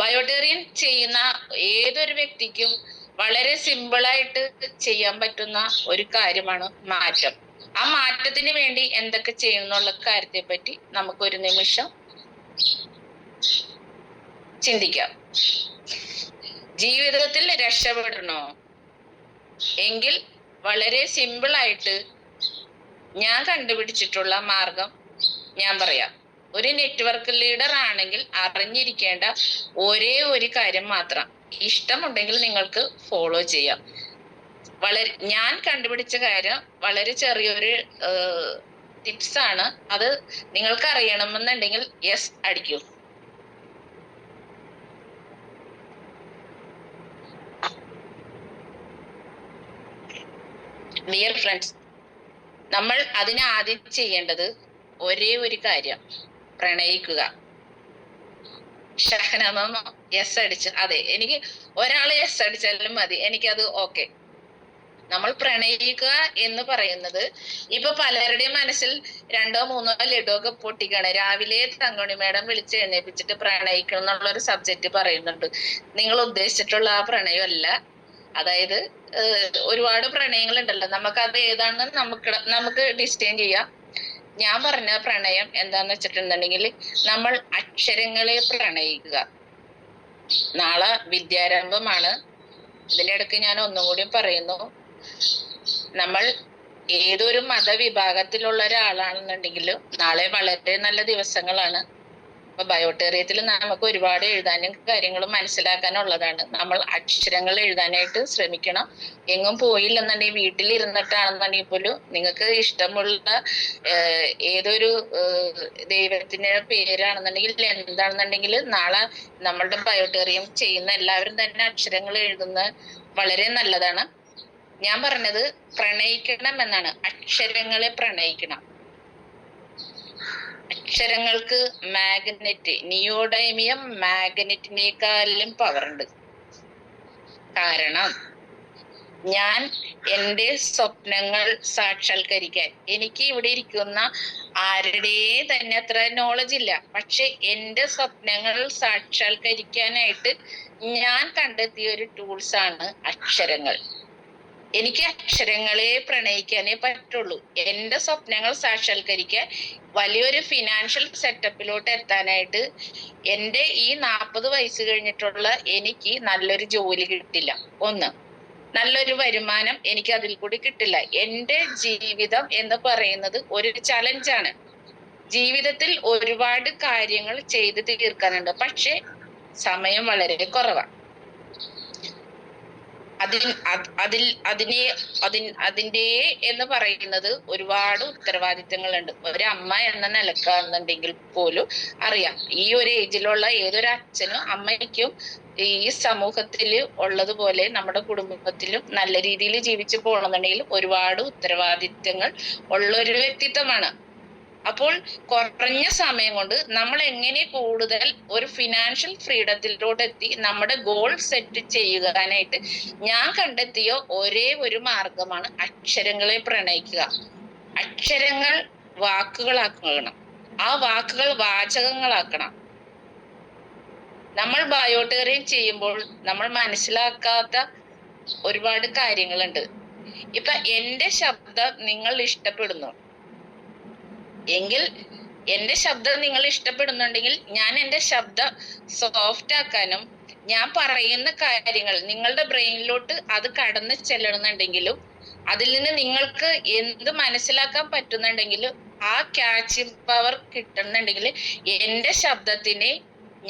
ബയോടെറിയൻ ചെയ്യുന്ന ഏതൊരു വ്യക്തിക്കും വളരെ സിമ്പിളായിട്ട് ചെയ്യാൻ പറ്റുന്ന ഒരു കാര്യമാണ് മാറ്റം. ആ മാറ്റത്തിന് വേണ്ടി എന്തൊക്കെ ചെയ്യുന്നുള്ള കാര്യത്തെ പറ്റി നമുക്കൊരു നിമിഷം ചിന്തിക്കാം. ജീവിതത്തിൽ രക്ഷപ്പെടണോ എങ്കിൽ വളരെ സിമ്പിളായിട്ട് ഞാൻ കണ്ടുപിടിച്ചിട്ടുള്ള മാർഗം ഞാൻ പറയാം. ഒരു നെറ്റ്വർക്ക് ലീഡർ ആണെങ്കിൽ അറിഞ്ഞിരിക്കേണ്ട ഒരേ ഒരു കാര്യം മാത്രം. ഇഷ്ടമുണ്ടെങ്കിൽ നിങ്ങൾക്ക് ഫോളോ ചെയ്യാം. ഞാൻ കണ്ടുപിടിച്ച കാര്യം വളരെ ചെറിയൊരു ടിപ്സ് ആണ്. അത് നിങ്ങൾക്ക് അറിയണമെന്നുണ്ടെങ്കിൽ യെസ് അടിക്കൂ. ഡിയർ ഫ്രണ്ട്സ്, നമ്മൾ അതിന് ആദ്യം ചെയ്യേണ്ടത് ഒരേ ഒരു കാര്യം, പ്രണയിക്കുക. ഷഹനമ യെസ് അടിച്ച്, അതെ, എനിക്ക് ഒരാള് യെസ് അടിച്ചാലും മതി, എനിക്കത് ഓക്കെ. നമ്മൾ പ്രണയിക്കുക എന്ന് പറയുന്നത് ഇപ്പൊ പലരുടെയും മനസ്സിൽ 2 or 3 ലഡു ഒക്കെ പൊട്ടിക്കാണ്. രാവിലെ തങ്കമണി മേഡം വിളിച്ച് എഴുന്നേപ്പിച്ചിട്ട് പ്രണയിക്കണം എന്നുള്ളൊരു സബ്ജക്റ്റ് പറയുന്നുണ്ട്. നിങ്ങൾ ഉദ്ദേശിച്ചിട്ടുള്ള ആ പ്രണയമല്ല. അതായത് ഒരുപാട് പ്രണയങ്ങളുണ്ടല്ലോ, നമുക്കത് ഏതാണെന്ന് നമുക്ക് ഡിസ്റ്റൈൻ ചെയ്യാം. ഞാൻ പറഞ്ഞ പ്രണയം എന്താന്ന് വെച്ചിട്ടുണ്ടെങ്കിൽ നമ്മൾ അക്ഷരങ്ങളെ പ്രണയിക്കുക. നാളെ വിദ്യാരംഭമാണ്. ഇതിന്റെ ഇടയ്ക്ക് ഞാൻ ഒന്നും കൂടി പറയുന്നു, നമ്മൾ ഏതൊരു മതവിഭാഗത്തിലുള്ള ഒരാളാണെന്നുണ്ടെങ്കിലും നാളെ വളരെ നല്ല ദിവസങ്ങളാണ്. അപ്പൊ ബയോട്ടേറിയത്തിൽ നമുക്ക് ഒരുപാട് എഴുതാനും കാര്യങ്ങളും മനസ്സിലാക്കാനുള്ളതാണ്. നമ്മൾ അക്ഷരങ്ങൾ എഴുതാനായിട്ട് ശ്രമിക്കണം. എങ്ങും പോയില്ലെന്നുണ്ടെങ്കിൽ വീട്ടിലിരുന്നിട്ടാണെന്നുണ്ടെങ്കിൽ പോലും നിങ്ങൾക്ക് ഇഷ്ടമുള്ള ഏതൊരു ദൈവത്തിന്റെ പേരാണെന്നുണ്ടെങ്കിൽ എന്താണെന്നുണ്ടെങ്കിൽ നാളെ നമ്മളുടെ ബയോട്ടേറിയം ചെയ്യുന്ന എല്ലാവരും തന്നെ അക്ഷരങ്ങൾ എഴുതുന്നത് വളരെ നല്ലതാണ്. ഞാൻ പറഞ്ഞത് പ്രണയിക്കണം എന്നാണ്. അക്ഷരങ്ങളെ പ്രണയിക്കണം. അക്ഷരങ്ങൾക്ക് മാഗ്നറ്റ്, നിയോഡൈമിയം മാഗ്നറ്റിനേക്കാളും പവറുണ്ട്. കാരണം ഞാൻ എൻ്റെ സ്വപ്നങ്ങൾ സാക്ഷാത്കരിക്കാൻ, എനിക്ക് ഇവിടെ ഇരിക്കുന്ന ആരുടെ തന്നെ അത്ര നോളജ് ഇല്ല, പക്ഷെ എൻ്റെ സ്വപ്നങ്ങൾ സാക്ഷാത്കരിക്കാനായിട്ട് ഞാൻ കണ്ടെത്തിയ ഒരു ടൂൾസ് ആണ് അക്ഷരങ്ങൾ. എനിക്ക് അക്ഷരങ്ങളെ പ്രണയിക്കാനേ പറ്റുള്ളൂ. എൻ്റെ സ്വപ്നങ്ങൾ സാക്ഷാത്കരിക്കാൻ വലിയൊരു ഫിനാൻഷ്യൽ സെറ്റപ്പിലോട്ട് എത്താനായിട്ട് എൻ്റെ ഈ 40 വയസ്സ് കഴിഞ്ഞിട്ടുള്ള എനിക്ക് നല്ലൊരു ജോലി കിട്ടില്ല. ഒന്ന്, നല്ലൊരു വരുമാനം എനിക്ക് അതിൽ കൂടി കിട്ടില്ല. എൻ്റെ ജീവിതം എന്ന് പറയുന്നത് ഒരു ചലഞ്ചാണ്. ജീവിതത്തിൽ ഒരുപാട് കാര്യങ്ങൾ ചെയ്ത് തീർക്കാനുണ്ട്, പക്ഷെ സമയം വളരെ കുറവാണ്. അതിന്റെ എന്ന് പറയുന്നത് ഒരുപാട് ഉത്തരവാദിത്തങ്ങളുണ്ട്. ഒരു അമ്മ എന്ന നിലക്കാണെന്നുണ്ടെങ്കിൽ പോലും അറിയാം, ഈ ഒരു ഏജിലുള്ള ഏതൊരു അച്ഛനും അമ്മയ്ക്കും ഈ സമൂഹത്തിൽ ഉള്ളതുപോലെ നമ്മുടെ കുടുംബത്തിലും നല്ല രീതിയിൽ ജീവിച്ചു പോകണമെന്നുണ്ടെങ്കിൽ ഒരുപാട് ഉത്തരവാദിത്തങ്ങൾ ഉള്ള ഒരു വ്യക്തിത്വമാണ്. അപ്പോൾ കുറഞ്ഞ സമയം കൊണ്ട് നമ്മൾ എങ്ങനെ കൂടുതൽ ഒരു ഫിനാൻഷ്യൽ ഫ്രീഡത്തിലോട്ട് എത്തി നമ്മുടെ ഗോൾ സെറ്റ് ചെയ്യുവാനായിട്ട് ഞാൻ കണ്ടെത്തിയ ഒരേ ഒരു മാർഗമാണ് അക്ഷരങ്ങളെ പ്രണയിക്കുക. അക്ഷരങ്ങൾ വാക്കുകളാക്കണം, ആ വാക്കുകൾ വാചകങ്ങളാക്കണം. നമ്മൾ ബയോട്ടേറിയം ചെയ്യുമ്പോൾ നമ്മൾ മനസ്സിലാക്കാത്ത ഒരുപാട് കാര്യങ്ങളുണ്ട്. ഇപ്പൊ എൻ്റെ ശബ്ദം നിങ്ങൾ ഇഷ്ടപ്പെടുന്നു എങ്കിൽ, എൻ്റെ ശബ്ദം നിങ്ങൾ ഇഷ്ടപ്പെടുന്നുണ്ടെങ്കിൽ ഞാൻ എൻ്റെ ശബ്ദം സോഫ്റ്റ് ആക്കാനും ഞാൻ പറയുന്ന കാര്യങ്ങൾ നിങ്ങളുടെ ബ്രെയിനിലോട്ട് അത് കടന്ന് ചെല്ലണമെന്നുണ്ടെങ്കിലും അതിൽ നിന്ന് നിങ്ങൾക്ക് എന്ത് മനസ്സിലാക്കാൻ പറ്റുന്നുണ്ടെങ്കിലും ആ ക്യാച്ചിങ് പവർ കിട്ടുന്നുണ്ടെങ്കിൽ എൻ്റെ ശബ്ദത്തിനെ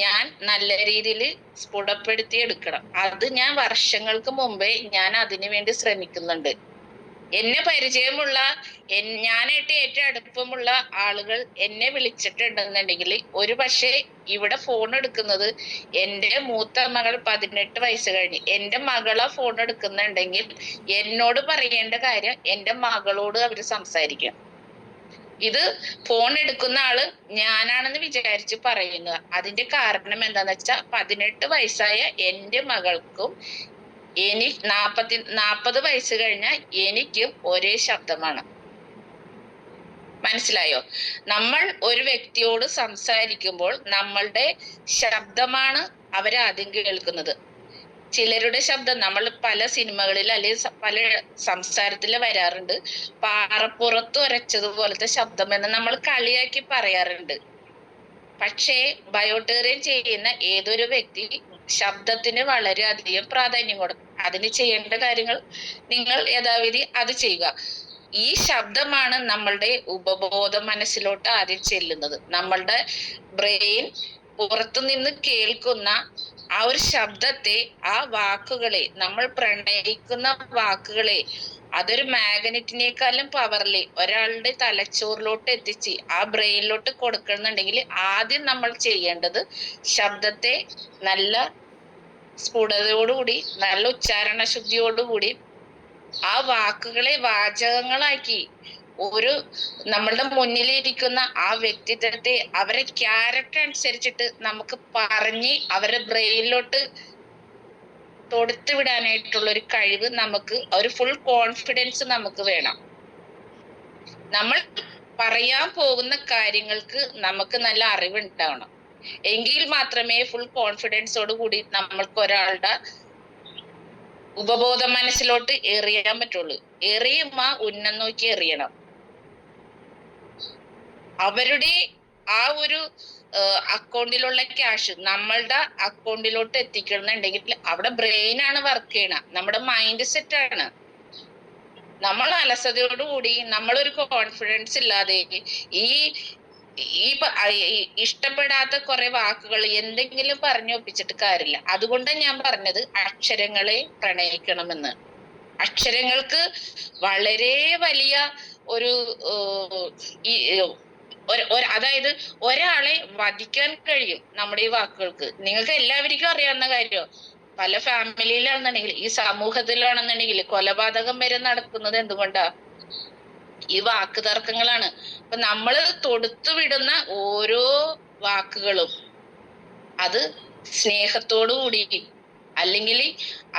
ഞാൻ നല്ല രീതിയിൽ സ്ഫുടപ്പെടുത്തി എടുക്കണം. അത് ഞാൻ വർഷങ്ങൾക്ക് മുമ്പേ ഞാൻ അതിനു വേണ്ടി ശ്രമിക്കുന്നുണ്ട്. എന്നെ പരിചയമുള്ള, ഞാനായിട്ട് ഏറ്റവും അടുപ്പമുള്ള ആളുകൾ എന്നെ വിളിച്ചിട്ടുണ്ടെന്നുണ്ടെങ്കിൽ ഒരു പക്ഷേ ഇവിടെ ഫോൺ എടുക്കുന്നത് എൻ്റെ മൂത്ത മകൾ 18 വയസ്സ് കഴിഞ്ഞ്, എൻ്റെ മകളാ ഫോൺ എടുക്കുന്നുണ്ടെങ്കിൽ എന്നോട് പറയേണ്ട കാര്യം എൻ്റെ മകളോട് അവര് സംസാരിക്കും. ഇത് ഫോൺ എടുക്കുന്ന ആള് ഞാനാണെന്ന് വിചാരിച്ച് പറയുന്നത്. അതിന്റെ കാരണം എന്താന്ന് വെച്ചാൽ 18 വയസ്സായ എൻ്റെ മകൾക്കും 40 വയസ്സ് കഴിഞ്ഞ എനിക്കും ഒരേ ശബ്ദമാണ്. മനസ്സിലായോ? നമ്മൾ ഒരു വ്യക്തിയോട് സംസാരിക്കുമ്പോൾ നമ്മളുടെ ശബ്ദമാണ് അവരാദ്യം കേൾക്കുന്നത്. ചിലരുടെ ശബ്ദം നമ്മൾ പല സിനിമകളിൽ അല്ലെങ്കിൽ പല സംസാരത്തിൽ വരാറുണ്ട്, പാറപ്പുറത്ത് ഉരച്ചതുപോലത്തെ ശബ്ദം എന്ന് നമ്മൾ കളിയാക്കി പറയാറുണ്ട്. പക്ഷേ ബയോട്ടേറിയം ചെയ്യുന്ന ഏതൊരു വ്യക്തി ശബ്ദത്തിന് വളരെയധികം പ്രാധാന്യം കൊടുക്കും. അതിന് ചെയ്യേണ്ട കാര്യങ്ങൾ നിങ്ങൾ യഥാവിധി അത് ചെയ്യുക. ഈ ശബ്ദമാണ് നമ്മളുടെ ഉപബോധ മനസ്സിലോട്ട് ആദ്യം ചെല്ലുന്നത്. നമ്മളുടെ ബ്രെയിൻ പുറത്തുനിന്ന് കേൾക്കുന്ന ആ ഒരു ശബ്ദത്തെ, ആ വാക്കുകളെ, നമ്മൾ പ്രണയിക്കുന്ന വാക്കുകളെ അതൊരു മാഗ്നറ്റിനേക്കാളും പവറില് ഒരാളുടെ തലച്ചോറിലോട്ട് എത്തിച്ച് ആ ബ്രെയിനിലോട്ട് കൊടുക്കണമെന്നുണ്ടെങ്കിൽ ആദ്യം നമ്മൾ ചെയ്യേണ്ടത് ശബ്ദത്തെ നല്ല സ്ഫുടതയോടുകൂടി, നല്ല ഉച്ചാരണ ശുദ്ധിയോടുകൂടി ആ വാക്കുകളെ വാചകങ്ങളാക്കി ഒരു നമ്മളുടെ മുന്നിലിരിക്കുന്ന ആ വ്യക്തിത്വത്തെ അവരെ ക്യാരക്ടർ അനുസരിച്ചിട്ട് നമുക്ക് പറഞ്ഞ് അവരുടെ ബ്രെയിനിലോട്ട് തൊടുത്തു വിടാനായിട്ടുള്ള ഒരു കഴിവ് നമുക്ക്, ഒരു ഫുൾ കോൺഫിഡൻസ് നമുക്ക് വേണം. നമ്മൾ പറയാൻ പോകുന്ന കാര്യങ്ങൾക്ക് നമുക്ക് നല്ല അറിവുണ്ടാവണം. എങ്കിൽ മാത്രമേ ഫുൾ കോൺഫിഡൻസോട് കൂടി നമ്മൾക്ക് ഒരാളുടെ ഉപബോധ മനസ്സിലോട്ട് എറിയാൻ പറ്റുള്ളൂ. എറിയുമ്പോ ഉന്നം നോക്കി എറിയണം. അവരുടെ ആ ഒരു അക്കൗണ്ടിലുള്ള ക്യാഷ് നമ്മളുടെ അക്കൗണ്ടിലോട്ട് എത്തിക്കണമെന്നുണ്ടെങ്കിൽ അവിടെ ബ്രെയിനാണ് വർക്ക് ചെയ്യണം, നമ്മുടെ മൈൻഡ് സെറ്റ് ആണ്. നമ്മൾ അലസതയോടുകൂടി നമ്മളൊരു കോൺഫിഡൻസ് ഇല്ലാതെ ഈ ഇഷ്ടപ്പെടാത്ത കുറെ വാക്കുകൾ എന്തെങ്കിലും പറഞ്ഞൊപ്പിച്ചിട്ട് കാര്യമില്ല. അതുകൊണ്ട് ഞാൻ പറഞ്ഞത് അക്ഷരങ്ങളെ പ്രണയിക്കണമെന്ന്. അക്ഷരങ്ങൾക്ക് വളരെ വലിയ ഒരു അതായത് ഒരാളെ വധിക്കാൻ കഴിയും നമ്മുടെ ഈ വാക്കുകൾക്ക്. നിങ്ങൾക്ക് എല്ലാവർക്കും അറിയാവുന്ന കാര്യം. പല ഫാമിലിയിലാണെന്നുണ്ടെങ്കിൽ, ഈ സമൂഹത്തിലാണെന്നുണ്ടെങ്കിൽ കൊലപാതകം വരെ നടക്കുന്നത് എന്തുകൊണ്ടാ? ഈ വാക്ക് തർക്കങ്ങളാണ്. അപ്പൊ നമ്മൾ തൊടുത്തു വിടുന്ന ഓരോ വാക്കുകളും അത് സ്നേഹത്തോടു കൂടി, അല്ലെങ്കിൽ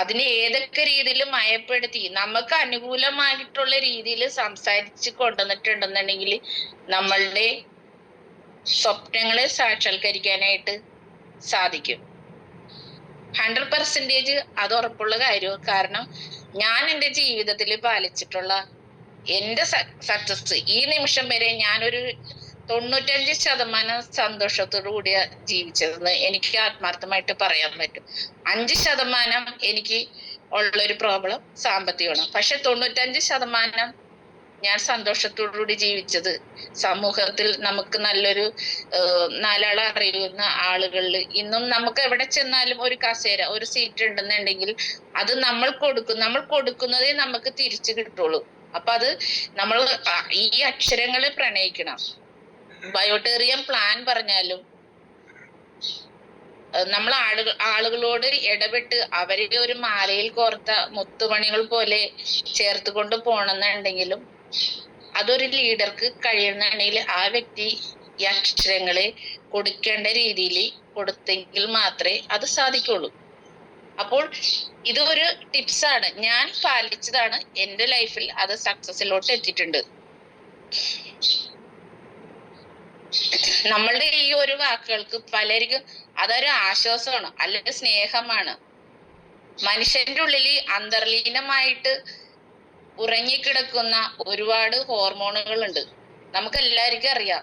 അതിനെ ഏതൊക്കെ രീതിയിൽ മയപ്പെടുത്തി നമുക്ക് അനുകൂലമായിട്ടുള്ള രീതിയിൽ സംസാരിച്ച് കൊണ്ടുവന്നിട്ടുണ്ടെന്നുണ്ടെങ്കിൽ നമ്മളുടെ സ്വപ്നങ്ങളെ സാക്ഷാത്കരിക്കാനായിട്ട് സാധിക്കും. 100% അത് ഉറപ്പുള്ള കാര്യവും. കാരണം ഞാൻ എൻ്റെ ജീവിതത്തിൽ പാലിച്ചിട്ടുള്ള എന്റെ സക്സസ് ഈ നിമിഷം വരെ ഞാനൊരു 95% സന്തോഷത്തോടു കൂടിയ ജീവിച്ചതെന്ന് എനിക്ക് ആത്മാർത്ഥമായിട്ട് പറയാൻ പറ്റും. 5% എനിക്ക് ഉള്ളൊരു പ്രോബ്ലം സാമ്പത്തികമാണ്. പക്ഷെ 95% ഞാൻ സന്തോഷത്തോടുകൂടി ജീവിച്ചത് സമൂഹത്തിൽ നമുക്ക് നല്ലൊരു നാലാളെ അറിയുന്ന ആളുകളിൽ ഇന്നും നമുക്ക് എവിടെ ചെന്നാലും ഒരു കസേര, ഒരു സീറ്റ് ഉണ്ടെന്നുണ്ടെങ്കിൽ അത് നമ്മൾ കൊടുക്കുന്നതേ നമുക്ക് തിരിച്ചു കിട്ടുള്ളൂ. അപ്പൊ അത് നമ്മൾ ഈ അക്ഷരങ്ങളെ പ്രണയിക്കണം. ബയോട്ടേറിയം പ്ലാൻ പറഞ്ഞാലും നമ്മൾ ആളുകളോട് ഇടപെട്ട് അവരെ ഒരു മാലയിൽ കോർത്ത മുത്തുമണികൾ പോലെ ചേർത്ത് കൊണ്ട് പോണെന്നുണ്ടെങ്കിലും അതൊരു ലീഡർക്ക് കഴിയുന്നുണ്ടെങ്കിൽ ആ വ്യക്തി ഈ അക്ഷരങ്ങളെ കൊടുക്കേണ്ട രീതിയിൽ കൊടുത്തെങ്കിൽ മാത്രമേ അത് സാധിക്കുള്ളൂ. അപ്പോൾ ഇതൊരു ടിപ്സാണ്, ഞാൻ പാലിച്ചതാണ്. എൻ്റെ ലൈഫിൽ അത് സക്സസിലോട്ട് എത്തിയിട്ടുണ്ട്. നമ്മളുടെ ഈ ഒരു വാക്കുകൾക്ക് പലർക്കും അതൊരു ആശ്വാസമാണ്, അല്ലെങ്കിൽ സ്നേഹമാണ്. മനുഷ്യന്റെ ഉള്ളിൽ അന്തർലീനമായിട്ട് ഉറങ്ങിക്കിടക്കുന്ന ഒരുപാട് ഹോർമോണുകളുണ്ട്. നമുക്ക് എല്ലാവർക്കും അറിയാം.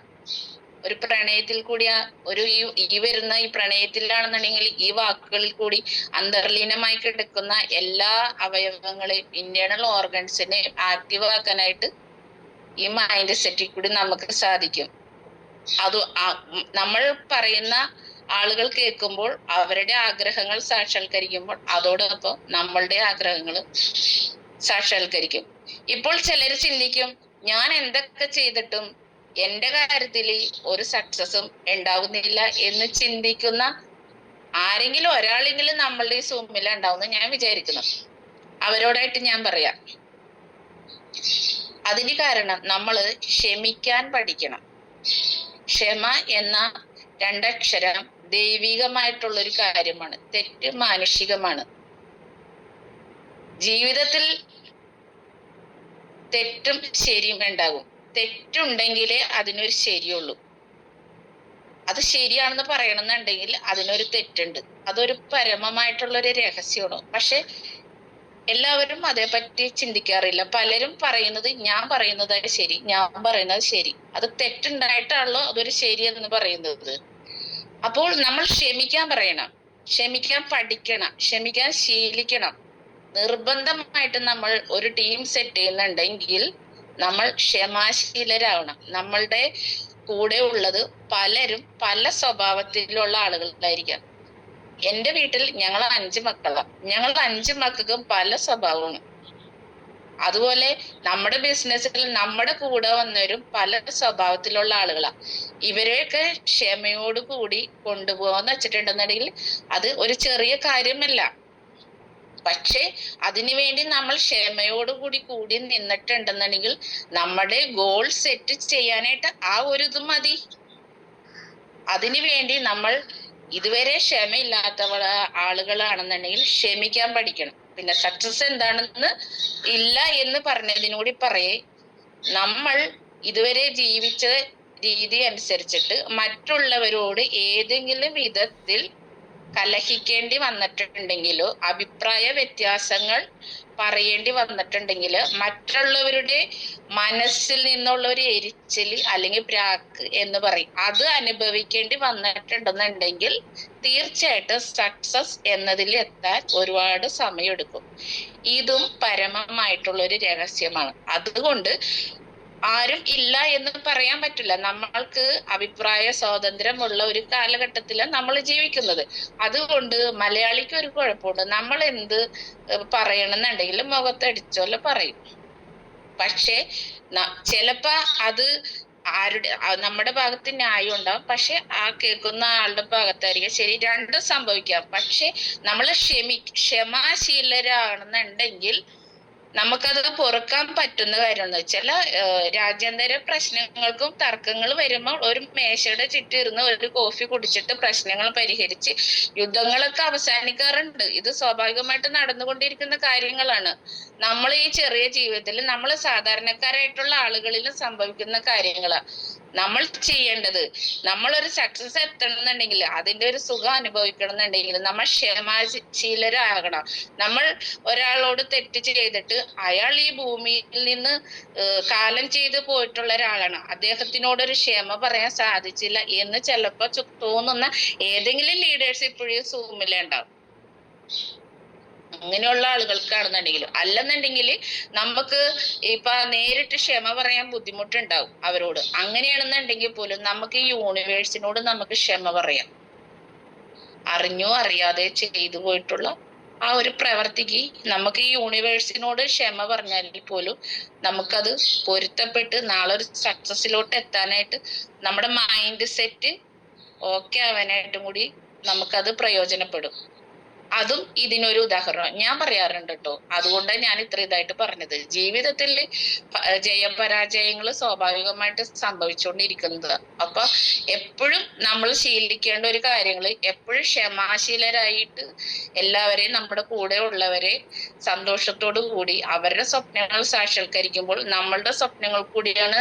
ഒരു പ്രണയത്തിൽ കൂടി ഈ വരുന്ന ഈ പ്രണയത്തിലാണെന്നുണ്ടെങ്കിൽ ഈ വാക്കുകളിൽ കൂടി അന്തർലീനമായി കിടക്കുന്ന എല്ലാ അവയവങ്ങളെയും, ഇന്റേണൽ ഓർഗൻസിനെ ആക്റ്റീവ് ആക്കാനായിട്ട് ഈ മൈൻഡ് സെറ്റിൽ കൂടി നമുക്ക് സാധിക്കും. അത് നമ്മൾ പറയുന്ന ആളുകൾ കേൾക്കുമ്പോൾ അവരുടെ ആഗ്രഹങ്ങൾ സാക്ഷാത്കരിക്കുമ്പോൾ അതോടൊപ്പം നമ്മളുടെ ആഗ്രഹങ്ങൾ സാക്ഷാത്കരിക്കും. ഇപ്പോൾ ചിലർ ചിന്തിക്കും, ഞാൻ എന്തൊക്കെ ചെയ്തിട്ടും എന്റെ കാര്യത്തിൽ ഒരു സക്സസും ഉണ്ടാവുന്നില്ല എന്ന് ചിന്തിക്കുന്ന ആരെങ്കിലും ഒരാളെങ്കിലും നമ്മളുടെ ഈ സൂമിൽ ഉണ്ടാവുന്ന ഞാൻ വിചാരിക്കുന്നു. അവരോടായിട്ട് ഞാൻ പറയാം, അതിന് കാരണം നമ്മൾ ക്ഷമിക്കാൻ പഠിക്കണം. ക്ഷമ എന്ന രണ്ടക്ഷരം ദൈവികമായിട്ടുള്ളൊരു കാര്യമാണ്, തെറ്റ് മാനുഷികമാണ്. ജീവിതത്തിൽ തെറ്റും ശരിയും ഉണ്ടാകും. തെറ്റുണ്ടെങ്കിലേ അതിനൊരു ശരിയുള്ളൂ. അത് ശരിയാണെന്ന് പറയണമെന്നുണ്ടെങ്കിൽ അതിനൊരു തെറ്റുണ്ട്. അതൊരു പരമമായിട്ടുള്ളൊരു രഹസ്യമാണ്. പക്ഷെ എല്ലാവരും അതേപറ്റി ചിന്തിക്കാറില്ല. പലരും പറയുന്നത് ഞാൻ പറയുന്നത് ശരി, ഞാൻ പറയുന്നത് ശരി. അത് തെറ്റുണ്ടായിട്ടാണല്ലോ അതൊരു ശരി എന്ന് പറയുന്നത്. അപ്പോൾ നമ്മൾ ക്ഷമിക്കാൻ പറയണം, ക്ഷമിക്കാൻ പഠിക്കണം, ക്ഷമിക്കാൻ ശീലിക്കണം. നിർബന്ധമായിട്ട് നമ്മൾ ഒരു ടീം സെറ്റ് ചെയ്യുന്നുണ്ടെങ്കിൽ നമ്മൾ ക്ഷമാശീലരാവണം. നമ്മളുടെ കൂടെ ഉള്ളത് പലരും പല സ്വഭാവത്തിലുള്ള ആളുകളായിരിക്കാം. എൻ്റെ വീട്ടിൽ ഞങ്ങൾ 5 മക്കളാണ്. ഞങ്ങൾ 5 മക്കൾക്കും പല സ്വഭാവമാണ്. അതുപോലെ നമ്മുടെ ബിസിനസ്സിൽ നമ്മുടെ കൂടെ വന്നവരും പല സ്വഭാവത്തിലുള്ള ആളുകളാണ്. ഇവരെയൊക്കെ ക്ഷമയോട് കൂടി കൊണ്ടുപോകാന്ന് വെച്ചിട്ടുണ്ടെന്നുണ്ടെങ്കിൽ അത് ഒരു ചെറിയ കാര്യമല്ല. പക്ഷെ അതിനുവേണ്ടി നമ്മൾ ക്ഷമയോടുകൂടി കൂടി നിന്നിട്ടുണ്ടെന്നുണ്ടെങ്കിൽ നമ്മുടെ ഗോൾ സെറ്റ് ചെയ്യാനായിട്ട് ആ ഒരു ഇത് മതി. അതിനു വേണ്ടി നമ്മൾ ഇതുവരെ ക്ഷമയില്ലാത്ത ആളുകളാണെന്നുണ്ടെങ്കിൽ ക്ഷമിക്കാൻ പഠിക്കണം. പിന്നെ സക്സസ് എന്താണെന്ന് ഇല്ല എന്ന് പറഞ്ഞതിനൂടി പറയേ, നമ്മൾ ഇതുവരെ ജീവിച്ച രീതി അനുസരിച്ചിട്ട് മറ്റുള്ളവരോട് ഏതെങ്കിലും വിധത്തിൽ കലഹിക്കേണ്ടി വന്നിട്ടുണ്ടെങ്കിലോ അഭിപ്രായ വ്യത്യാസങ്ങൾ പറയേണ്ടി വന്നിട്ടുണ്ടെങ്കിൽ മറ്റുള്ളവരുടെ മനസ്സിൽ നിന്നുള്ള ഒരു എരിച്ചിൽ അല്ലെങ്കിൽ പ്രാക്ക് എന്ന് പറയും, അത് അനുഭവിക്കേണ്ടി വന്നിട്ടുണ്ടെന്നുണ്ടെങ്കിൽ തീർച്ചയായിട്ടും സക്സസ് എന്നതിൽ എത്താൻ ഒരുപാട് സമയമെടുക്കും. ഇതും പരമമായിട്ടുള്ളൊരു രഹസ്യമാണ്. അതുകൊണ്ട് ആരും ഇല്ല എന്ന് പറയാൻ പറ്റില്ല. നമ്മൾക്ക് അഭിപ്രായ സ്വാതന്ത്ര്യമുള്ള ഒരു കാലഘട്ടത്തിലാണ് നമ്മൾ ജീവിക്കുന്നത്. അതുകൊണ്ട് മലയാളിക്ക് ഒരു കുഴപ്പമുണ്ട്. നമ്മൾ എന്ത് പറയണമെന്നുണ്ടെങ്കിൽ മുഖത്തടിച്ചോലെ പറയും. പക്ഷെ ചിലപ്പോ അത് ആരുടെ നമ്മുടെ ഭാഗത്ത് ന്യായം ഉണ്ടാവും, പക്ഷെ ആ കേൾക്കുന്ന ആളുടെ ഭാഗത്തായിരിക്കും ശരി. രണ്ടും സംഭവിക്കാം. പക്ഷെ നമ്മൾ ക്ഷമാശീലരാണെന്നുണ്ടെങ്കിൽ നമുക്കത് പൊറുക്കാൻ പറ്റുന്ന കാര്യമെന്ന് വെച്ചാൽ രാജ്യാന്തര പ്രശ്നങ്ങൾക്കും തർക്കങ്ങൾ വരുമ്പോൾ ഒരു മേശയുടെ ചുറ്റിരുന്ന് ഒരു കോഫി കുടിച്ചിട്ട് പ്രശ്നങ്ങൾ പരിഹരിച്ച് യുദ്ധങ്ങളൊക്കെ അവസാനിക്കാറുണ്ട്. ഇത് സ്വാഭാവികമായിട്ട് നടന്നുകൊണ്ടിരിക്കുന്ന കാര്യങ്ങളാണ്. നമ്മൾ ഈ ചെറിയ ജീവിതത്തിൽ നമ്മൾ സാധാരണക്കാരായിട്ടുള്ള ആളുകളിലും സംഭവിക്കുന്ന കാര്യങ്ങളാണ്. നമ്മൾ ചെയ്യേണ്ടത്, നമ്മളൊരു സക്സസ് എത്തണമെന്നുണ്ടെങ്കിൽ, അതിന്റെ ഒരു സുഖം അനുഭവിക്കണം എന്നുണ്ടെങ്കിൽ നമ്മൾ ക്ഷമാശീലരാകണം. നമ്മൾ ഒരാളോട് തെറ്റ് ചെയ്തിട്ട് അയാൾ ഈ ഭൂമിയിൽ നിന്ന് കാലം ചെയ്ത് പോയിട്ടുള്ള ഒരാളാണ്, അദ്ദേഹത്തിനോടൊരു ക്ഷമ പറയാൻ സാധിച്ചില്ല എന്ന് ചിലപ്പോ തോന്നുന്ന ഏതെങ്കിലും ലീഡേഴ്സ് ഇപ്പോഴും സൂമിലുണ്ടാവും. അങ്ങനെയുള്ള ആളുകൾക്കാണെന്നുണ്ടെങ്കിൽ, അല്ലെന്നുണ്ടെങ്കിൽ നമുക്ക് ഇപ്പൊ നേരിട്ട് ക്ഷമ പറയാൻ ബുദ്ധിമുട്ടുണ്ടാവും അവരോട്. അങ്ങനെയാണെന്നുണ്ടെങ്കിൽ പോലും നമുക്ക് ഈ യൂണിവേഴ്സിനോട് നമുക്ക് ക്ഷമ പറയാം. അറിഞ്ഞോ അറിയാതെ ചെയ്തു പോയിട്ടുള്ള ആ ഒരു പ്രവർത്തിക്ക് നമുക്ക് ഈ യൂണിവേഴ്സിനോട് ക്ഷമ പറഞ്ഞാൽ പോലും നമുക്കത് പൊരുത്തപ്പെട്ട് നാളെ ഒരു സക്സസിലോട്ട് എത്താനായിട്ട് നമ്മുടെ മൈൻഡ് സെറ്റ് ഓക്കെ ആവാനായിട്ടും കൂടി നമുക്കത് പ്രയോജനപ്പെടും. അതും ഇതിനൊരു ഉദാഹരണം ഞാൻ പറയാറുണ്ട് കേട്ടോ. അതുകൊണ്ടാണ് ഞാൻ ഇത്ര ഇതായിട്ട് പറഞ്ഞത്. ജീവിതത്തിൽ ജയപരാജയങ്ങൾ സ്വാഭാവികമായിട്ട് സംഭവിച്ചുകൊണ്ടിരിക്കുന്നത്. അപ്പൊ എപ്പോഴും നമ്മൾ ശീലിക്കേണ്ട ഒരു കാര്യങ്ങൾ, എപ്പോഴും ക്ഷമാശീലരായിട്ട് എല്ലാവരെയും, നമ്മുടെ കൂടെ ഉള്ളവരെ സന്തോഷത്തോടു കൂടി അവരുടെ സ്വപ്നങ്ങൾ സാക്ഷാത്കരിക്കുമ്പോൾ നമ്മളുടെ സ്വപ്നങ്ങൾ കൂടിയാണ്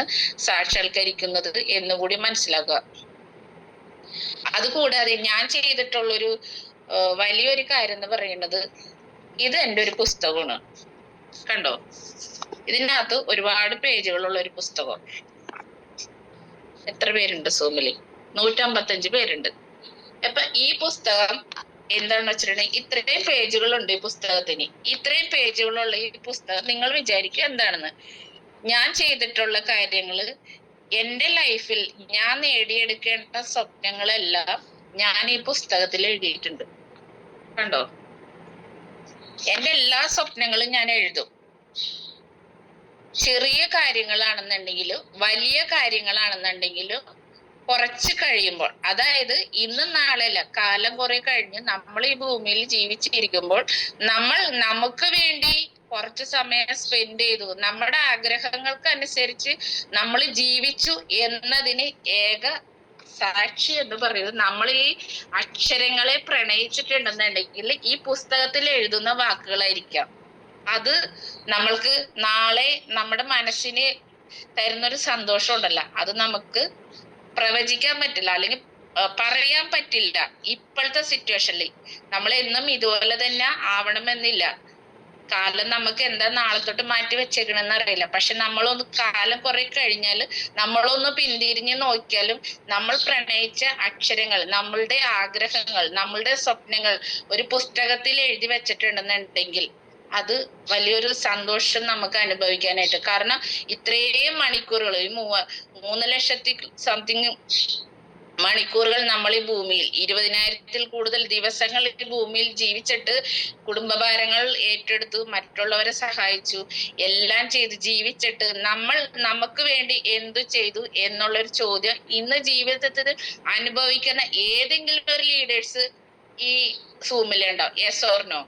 സാക്ഷാത്കരിക്കുന്നത് എന്നുകൂടി മനസ്സിലാക്കുക. അതുകൂടാതെ ഞാൻ ചെയ്തിട്ടുള്ളൊരു വലിയൊരു കാര്യം എന്ന് പറയുന്നത്, ഇത് എൻ്റെ ഒരു പുസ്തകമാണ്. കണ്ടോ, ഇതിനകത്ത് ഒരുപാട് പേജുകളുള്ള ഒരു പുസ്തകം. എത്ര പേരുണ്ട് സൂമില്? 155 പേരുണ്ട്. അപ്പൊ ഈ പുസ്തകം എന്താണെന്ന് വെച്ചിട്ടുണ്ടെങ്കിൽ ഇത്രയും പേജുകളുണ്ട് ഈ പുസ്തകത്തിന്. ഇത്രയും പേജുകളുള്ള ഈ പുസ്തകം നിങ്ങൾ വിചാരിക്കുക എന്താണെന്ന്. ഞാൻ ചെയ്തിട്ടുള്ള കാര്യങ്ങള്, എൻ്റെ ലൈഫിൽ ഞാൻ നേടിയെടുക്കേണ്ട സ്വപ്നങ്ങളെല്ലാം ഞാൻ ഈ പുസ്തകത്തിൽ എഴുതിയിട്ടുണ്ട്. കണ്ടോ, എന്റെ എല്ലാ സ്വപ്നങ്ങളും ഞാൻ എഴുതും. ചെറിയ കാര്യങ്ങളാണെന്നുണ്ടെങ്കിലും വലിയ കാര്യങ്ങളാണെന്നുണ്ടെങ്കിലും കുറച്ച് കഴിയുമ്പോൾ, അതായത് ഇന്നും നാളെയല്ല, കാലം കുറെ കഴിഞ്ഞ് നമ്മൾ ഈ ഭൂമിയിൽ ജീവിച്ചിരിക്കുമ്പോൾ നമ്മൾ നമുക്ക് വേണ്ടി കുറച്ച് സമയം സ്പെൻഡ് ചെയ്തു, നമ്മുടെ ആഗ്രഹങ്ങൾക്കനുസരിച്ച് നമ്മൾ ജീവിച്ചു എന്നതിന് ഏക സാക്ഷി എന്ന് പറയുന്നത് നമ്മൾ ഈ അക്ഷരങ്ങളെ പ്രണയിച്ചിട്ടുണ്ടെന്നുണ്ടെങ്കിൽ ഈ പുസ്തകത്തിൽ എഴുതുന്ന വാക്കുകളായിരിക്കാം. അത് നമ്മൾക്ക് നാളെ നമ്മുടെ മനസ്സിന് തരുന്നൊരു സന്തോഷം ഉണ്ടല്ലോ, അത് നമുക്ക് പ്രവചിക്കാൻ പറ്റില്ല, അല്ലെങ്കിൽ പറയാൻ പറ്റില്ല. ഇപ്പോഴത്തെ സിറ്റുവേഷനിൽ നമ്മൾ എന്നും ഇതുപോലെ തന്നെ ആവണമെന്നില്ല. കാലം നമുക്ക് എന്താ നാളെ തൊട്ട് മാറ്റി വെച്ചേക്കണെന്ന് അറിയില്ല. പക്ഷെ നമ്മളൊന്ന് കാലം കുറെ കഴിഞ്ഞാൽ നമ്മളൊന്ന് പിന്തിരിഞ്ഞ് നോക്കിയാലും നമ്മൾ പ്രണയിച്ച അക്ഷരങ്ങൾ, നമ്മളുടെ ആഗ്രഹങ്ങൾ, നമ്മളുടെ സ്വപ്നങ്ങൾ ഒരു പുസ്തകത്തിൽ എഴുതി വെച്ചിട്ടുണ്ടെന്നുണ്ടെങ്കിൽ അത് വലിയൊരു സന്തോഷം നമുക്ക് അനുഭവിക്കാനായിട്ട്. കാരണം ഇത്രയും മണിക്കൂറുകൾ, 3 ലക്ഷത്തി സംതിങ് മണിക്കൂറുകൾ നമ്മൾ ഈ ഭൂമിയിൽ, 20,000-ൽ കൂടുതൽ ദിവസങ്ങൾ ഈ ഭൂമിയിൽ ജീവിച്ചിട്ട് കുടുംബഭാരങ്ങൾ ഏറ്റെടുത്തു, മറ്റുള്ളവരെ സഹായിച്ചു, എല്ലാം ചെയ്ത് ജീവിച്ചിട്ട് നമ്മൾ നമുക്ക് വേണ്ടി എന്തു ചെയ്തു എന്നുള്ളൊരു ചോദ്യം ഇന്ന് ജീവിതത്തിൽ അനുഭവിക്കുന്ന ഏതെങ്കിലും ഒരു ലീഡേഴ്സ് ഈ സൂമിലുണ്ടാവും. Yes or no?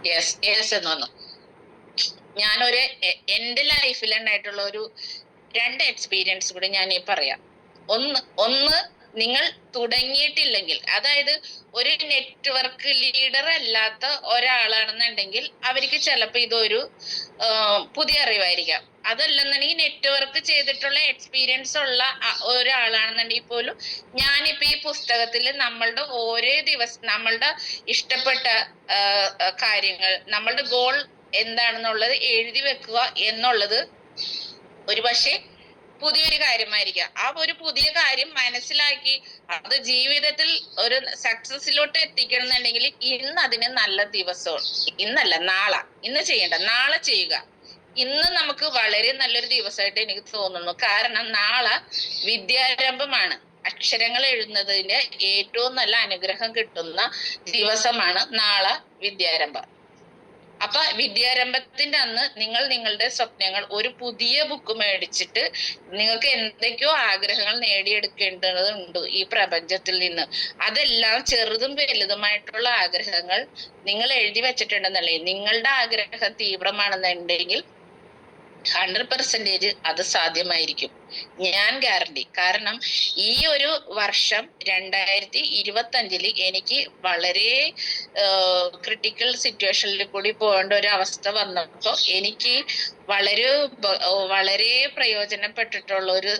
യെസ് എന്ന് വന്നു. ഞാനൊരു എന്റെ ലൈഫിൽ ഉണ്ടായിട്ടുള്ള ഒരു 2 എക്സ്പീരിയൻസ് കൂടി ഞാൻ പറയാം. ഒന്ന് നിങ്ങൾ തുടങ്ങിയിട്ടില്ലെങ്കിൽ, അതായത് ഒരു നെറ്റ്വർക്ക് ലീഡർ അല്ലാത്ത ഒരാളാണെന്നുണ്ടെങ്കിൽ അവർക്ക് ചിലപ്പോൾ ഇതൊരു പുതിയ അറിവായിരിക്കാം. അതല്ലെന്നുണ്ടെങ്കിൽ നെറ്റ്വർക്ക് ചെയ്തിട്ടുള്ള എക്സ്പീരിയൻസ് ഉള്ള ഒരാളാണെന്നുണ്ടെങ്കിൽ പോലും ഞാനിപ്പോ ഈ പുസ്തകത്തിൽ നമ്മളുടെ ഓരോ ദിവസം നമ്മളുടെ ഇഷ്ടപ്പെട്ട കാര്യങ്ങൾ, നമ്മളുടെ ഗോൾ എന്താണെന്നുള്ളത് എഴുതി വെക്കുക എന്നുള്ളത് ഒരു പക്ഷേ പുതിയൊരു കാര്യമായിരിക്കാം. ആ ഒരു പുതിയ കാര്യം മനസ്സിലാക്കി അത് ജീവിതത്തിൽ ഒരു സക്സസിലോട്ട് എത്തിക്കണം എന്നുണ്ടെങ്കിൽ ഇന്ന് അതിന് നല്ല ദിവസമാണ്. ഇന്നല്ല, നാളെ. ഇന്ന് ചെയ്യണ്ട, നാളെ ചെയ്യുക. ഇന്ന് നമുക്ക് വളരെ നല്ലൊരു ദിവസമായിട്ട് എനിക്ക് തോന്നുന്നു. കാരണം നാളെ വിദ്യാരംഭമാണ്. അക്ഷരങ്ങൾ എഴുതുന്നതിന്റെ ഏറ്റവും നല്ല അനുഗ്രഹം കിട്ടുന്ന ദിവസമാണ് നാളെ വിദ്യാരംഭം. അപ്പൊ വിദ്യാരംഭത്തിന്റെ അന്ന് നിങ്ങൾ നിങ്ങളുടെ സ്വപ്നങ്ങൾ ഒരു പുതിയ ബുക്ക് മേടിച്ചിട്ട് നിങ്ങൾക്ക് എന്തൊക്കെയോ ആഗ്രഹങ്ങൾ നേടിയെടുക്കേണ്ടതുണ്ട് ഈ പ്രപഞ്ചത്തിൽ നിന്ന്. അതെല്ലാം ചെറുതും വലുതുമായിട്ടുള്ള ആഗ്രഹങ്ങൾ നിങ്ങൾ എഴുതി വെച്ചിട്ടുണ്ടെന്നല്ലേ. നിങ്ങളുടെ ആഗ്രഹം തീവ്രമാണെന്നുണ്ടെങ്കിൽ 100% അത് സാധ്യമായിരിക്കും. ഞാൻ ഗ്യാരണ്ടി. കാരണം ഈ ഒരു വർഷം 2025 എനിക്ക് വളരെ ക്രിട്ടിക്കൽ സിറ്റുവേഷനിൽ കൂടി പോകേണ്ട ഒരു അവസ്ഥ വന്നപ്പോൾ എനിക്ക് വളരെ പ്രയോജനപ്പെട്ടിട്ടുള്ള ഒരു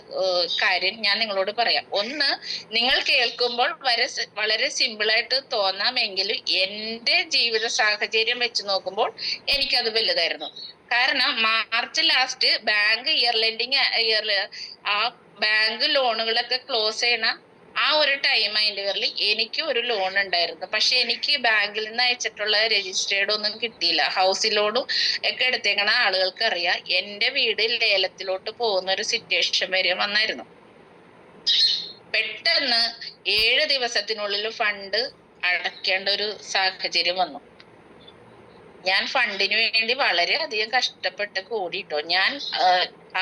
കാര്യം ഞാൻ നിങ്ങളോട് പറയാം. ഒന്ന്, നിങ്ങൾ കേൾക്കുമ്പോൾ വളരെ സിമ്പിളായിട്ട് തോന്നാമെങ്കിലും എന്റെ ജീവിത സാഹചര്യം വെച്ച് നോക്കുമ്പോൾ എനിക്കത് വലുതായിരുന്നു. കാരണം മാർച്ച് ലാസ്റ്റ് ബാങ്ക് ആ ബാങ്ക് ലോണുകളൊക്കെ ക്ലോസ് ചെയ്യണ ആ ഒരു ടൈം അതിന്റെ പേരിൽ എനിക്ക് ഒരു ലോൺ ഉണ്ടായിരുന്നു. പക്ഷെ എനിക്ക് ബാങ്കിൽ നിന്ന് അയച്ചിട്ടുള്ള രജിസ്റ്റേർഡ് ഒന്നും കിട്ടിയില്ല. ഹൗസ് ലോണും ഒക്കെ എടുത്തേക്കണ ആളുകൾക്ക് അറിയാം, എന്റെ വീട് ലേലത്തിലോട്ട് പോകുന്ന ഒരു സിറ്റുവേഷൻ വരെ വന്നായിരുന്നു. പെട്ടെന്ന് 7 ദിവസത്തിനുള്ളിൽ ഫണ്ട് അടയ്ക്കേണ്ട ഒരു സാഹചര്യം വന്നു. ഞാൻ ഫണ്ടിന് വേണ്ടി വളരെയധികം കഷ്ടപ്പെട്ട് കൂടിട്ടോ. ഞാൻ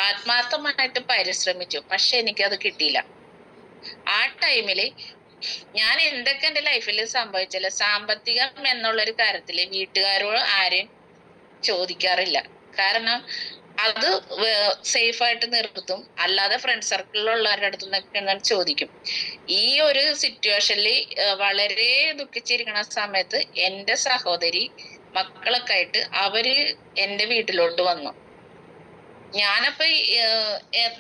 ആത്മാർത്ഥമായിട്ട് പരിശ്രമിച്ചു, പക്ഷെ എനിക്കത് കിട്ടിയില്ല. ആ ടൈമില് ഞാൻ എന്തൊക്കെ എന്റെ ലൈഫിൽ സംഭവിച്ചില്ല, സാമ്പത്തികം എന്നുള്ളൊരു കാര്യത്തില് വീട്ടുകാരോട് ആരെയും ചോദിക്കാറില്ല. കാരണം അത് സേഫ് ആയിട്ട് നിർത്തും. അല്ലാതെ ഫ്രണ്ട് സർക്കിളിലുള്ളവരുടെ അടുത്ത് നിന്നൊക്കെ ചോദിക്കും. ഈ ഒരു സിറ്റുവേഷനിൽ വളരെ ദുഃഖിച്ചിരിക്കുന്ന സമയത്ത് എന്റെ സഹോദരി മക്കളൊക്കെ ആയിട്ട് അവര് എന്റെ വീട്ടിലോട്ട് വന്നു. ഞാനപ്പോ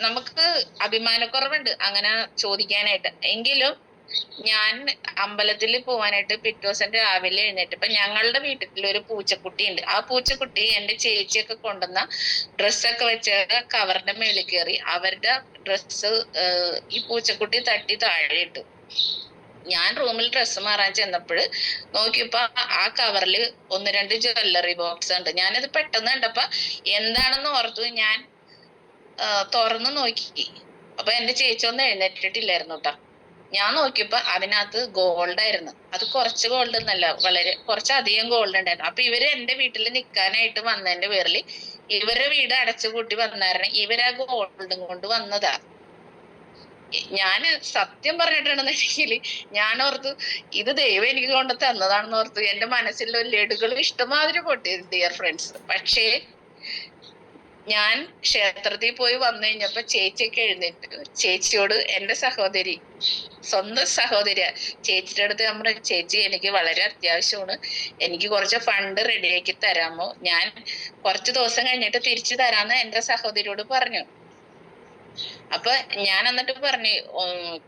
നമുക്ക് അഭിമാനക്കുറവുണ്ട് അങ്ങനെ ചോദിക്കാനായിട്ട്. എങ്കിലും ഞാൻ അമ്പലത്തിൽ പോവാനായിട്ട് പിറ്റേ ദിവസം രാവിലെ എഴുന്നേറ്റപ്പോ ഞങ്ങളുടെ വീട്ടിൽ ഒരു പൂച്ചക്കുട്ടി ഉണ്ട്. ആ പൂച്ചക്കുട്ടി എന്റെ ചേച്ചിയൊക്കെ കൊണ്ടുവന്ന ഡ്രസ്സൊക്കെ വെച്ച കവറിന്റെ മേളിൽ കയറി അവരുടെ ഡ്രസ്സ് ഈ പൂച്ചക്കുട്ടി തട്ടി താഴെ ഇട്ടു. ഞാൻ റൂമിൽ ഡ്രസ്സ് മാറാൻ ചെന്നപ്പോൾ നോക്കിയപ്പോ ആ കവറിൽ 1-2 ജ്വല്ലറി ബോക്സ് ഉണ്ട്. ഞാനത് പെട്ടെന്ന് കണ്ടപ്പോ എന്താണെന്ന് ഓർത്തു ഞാൻ തുറന്നു നോക്കി. അപ്പൊ എന്റെ ചേച്ചി ഒന്നും എഴുന്നേറ്റിട്ടില്ലായിരുന്നു കേട്ടോ. ഞാൻ നോക്കിയപ്പോ അതിനകത്ത് ഗോൾഡ് ആയിരുന്നു. അത് കുറച്ച് ഗോൾഡ് എന്നല്ല, കുറച്ചധികം ഗോൾഡ് ഉണ്ടായിരുന്നു. അപ്പൊ ഇവര് എന്റെ വീട്ടിൽ നിൽക്കാനായിട്ട് വന്നതിന്റെ പേരിൽ ഇവരുടെ വീട് അടച്ചുപൂട്ടി വന്നായിരുന്നു. ഇവരാ ഗോൾഡും കൊണ്ട് വന്നതാ. ഞാന് സത്യം പറഞ്ഞിട്ടുണ്ടെന്നുണ്ടെങ്കിൽ ഞാൻ ഓർത്തു ഇത് ദൈവം എനിക്ക് കൊണ്ട് തന്നതാണെന്ന് ഓർത്തു. എന്റെ മനസ്സിലെ ലഡുകൾ ഇഷ്ടമാതിരി പൊട്ടി ഡിയർ ഫ്രണ്ട്സ്. പക്ഷേ ഞാൻ ക്ഷേത്രത്തിൽ പോയി വന്നു കഴിഞ്ഞപ്പോ ചേച്ചിയൊക്കെ എഴുന്നേറ്റ് ചേച്ചിയോട്, എന്റെ സഹോദരി, സ്വന്തം സഹോദരിയ, ചേച്ചിയുടെ അടുത്ത് നമ്മുടെ ചേച്ചി എനിക്ക് വളരെ അത്യാവശ്യമാണ്, എനിക്ക് കുറച്ച് ഫണ്ട് റെഡിയാക്കി തരാമോ, ഞാൻ കുറച്ച് ദിവസം കഴിഞ്ഞിട്ട് തിരിച്ചു തരാന്ന് എന്റെ സഹോദരിയോട് പറഞ്ഞു. അപ്പൊ ഞാൻ എന്നിട്ട് പറഞ്ഞു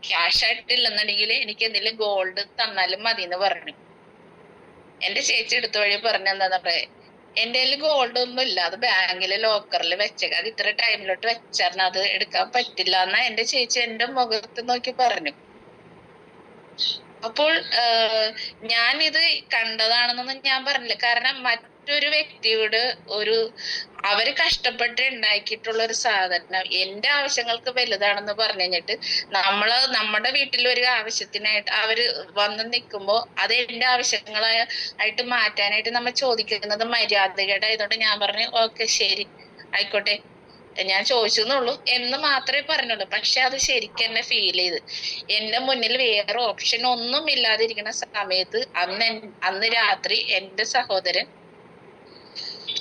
ക്യാഷ് ആയിട്ടില്ലെന്നുണ്ടെങ്കിൽ എനിക്ക് എന്തെങ്കിലും ഗോൾഡ് തന്നാലും മതി എന്ന് പറഞ്ഞു. എന്റെ ചേച്ചി എടുത്ത വഴി പറഞ്ഞ എന്താ പറയാ, എന്റെ കയ്യിൽ ഗോൾഡ് ഒന്നും ഇല്ല, അത് ബാങ്കിലെ ലോക്കറിൽ വെച്ചേക്കാം, അത് ഇത്ര ടൈമിലോട്ട് വെച്ചാൽ അത് എടുക്കാൻ പറ്റില്ല എന്നാ എന്റെ ചേച്ചി എന്റെ മുഖത്ത് നോക്കി പറഞ്ഞു. അപ്പോൾ ഞാനിത് കണ്ടതാണെന്നൊന്നും ഞാൻ പറഞ്ഞില്ല. കാരണം മറ്റൊരു വ്യക്തിയോട് അവര് കഷ്ടപ്പെട്ട് ഉണ്ടാക്കിയിട്ടുള്ള ഒരു സാധനം എന്റെ ആവശ്യങ്ങൾക്ക് വലുതാണെന്ന് പറഞ്ഞു കഴിഞ്ഞിട്ട് നമ്മുടെ വീട്ടിൽ ഒരു ആവശ്യത്തിനായിട്ട് അവര് വന്ന് നിൽക്കുമ്പോ അത് എന്റെ ആവശ്യങ്ങളായിട്ട് മാറ്റാനായിട്ട് നമ്മൾ ചോദിക്കുന്നത് മര്യാദകേടായതുകൊണ്ട് ഞാൻ പറഞ്ഞു ഓക്കെ ശരി ആയിക്കോട്ടെ, ഞാൻ ചോദിച്ചു എന്നുള്ളൂ എന്ന് മാത്രമേ പറഞ്ഞുള്ളൂ. പക്ഷെ അത് ശരിക്കും എന്നെ ഫീൽ ചെയ്ത്. എന്റെ മുന്നിൽ വേറെ ഓപ്ഷൻ ഒന്നും ഇല്ലാതിരിക്കുന്ന സമയത്ത് അന്ന് രാത്രി എന്റെ സഹോദരൻ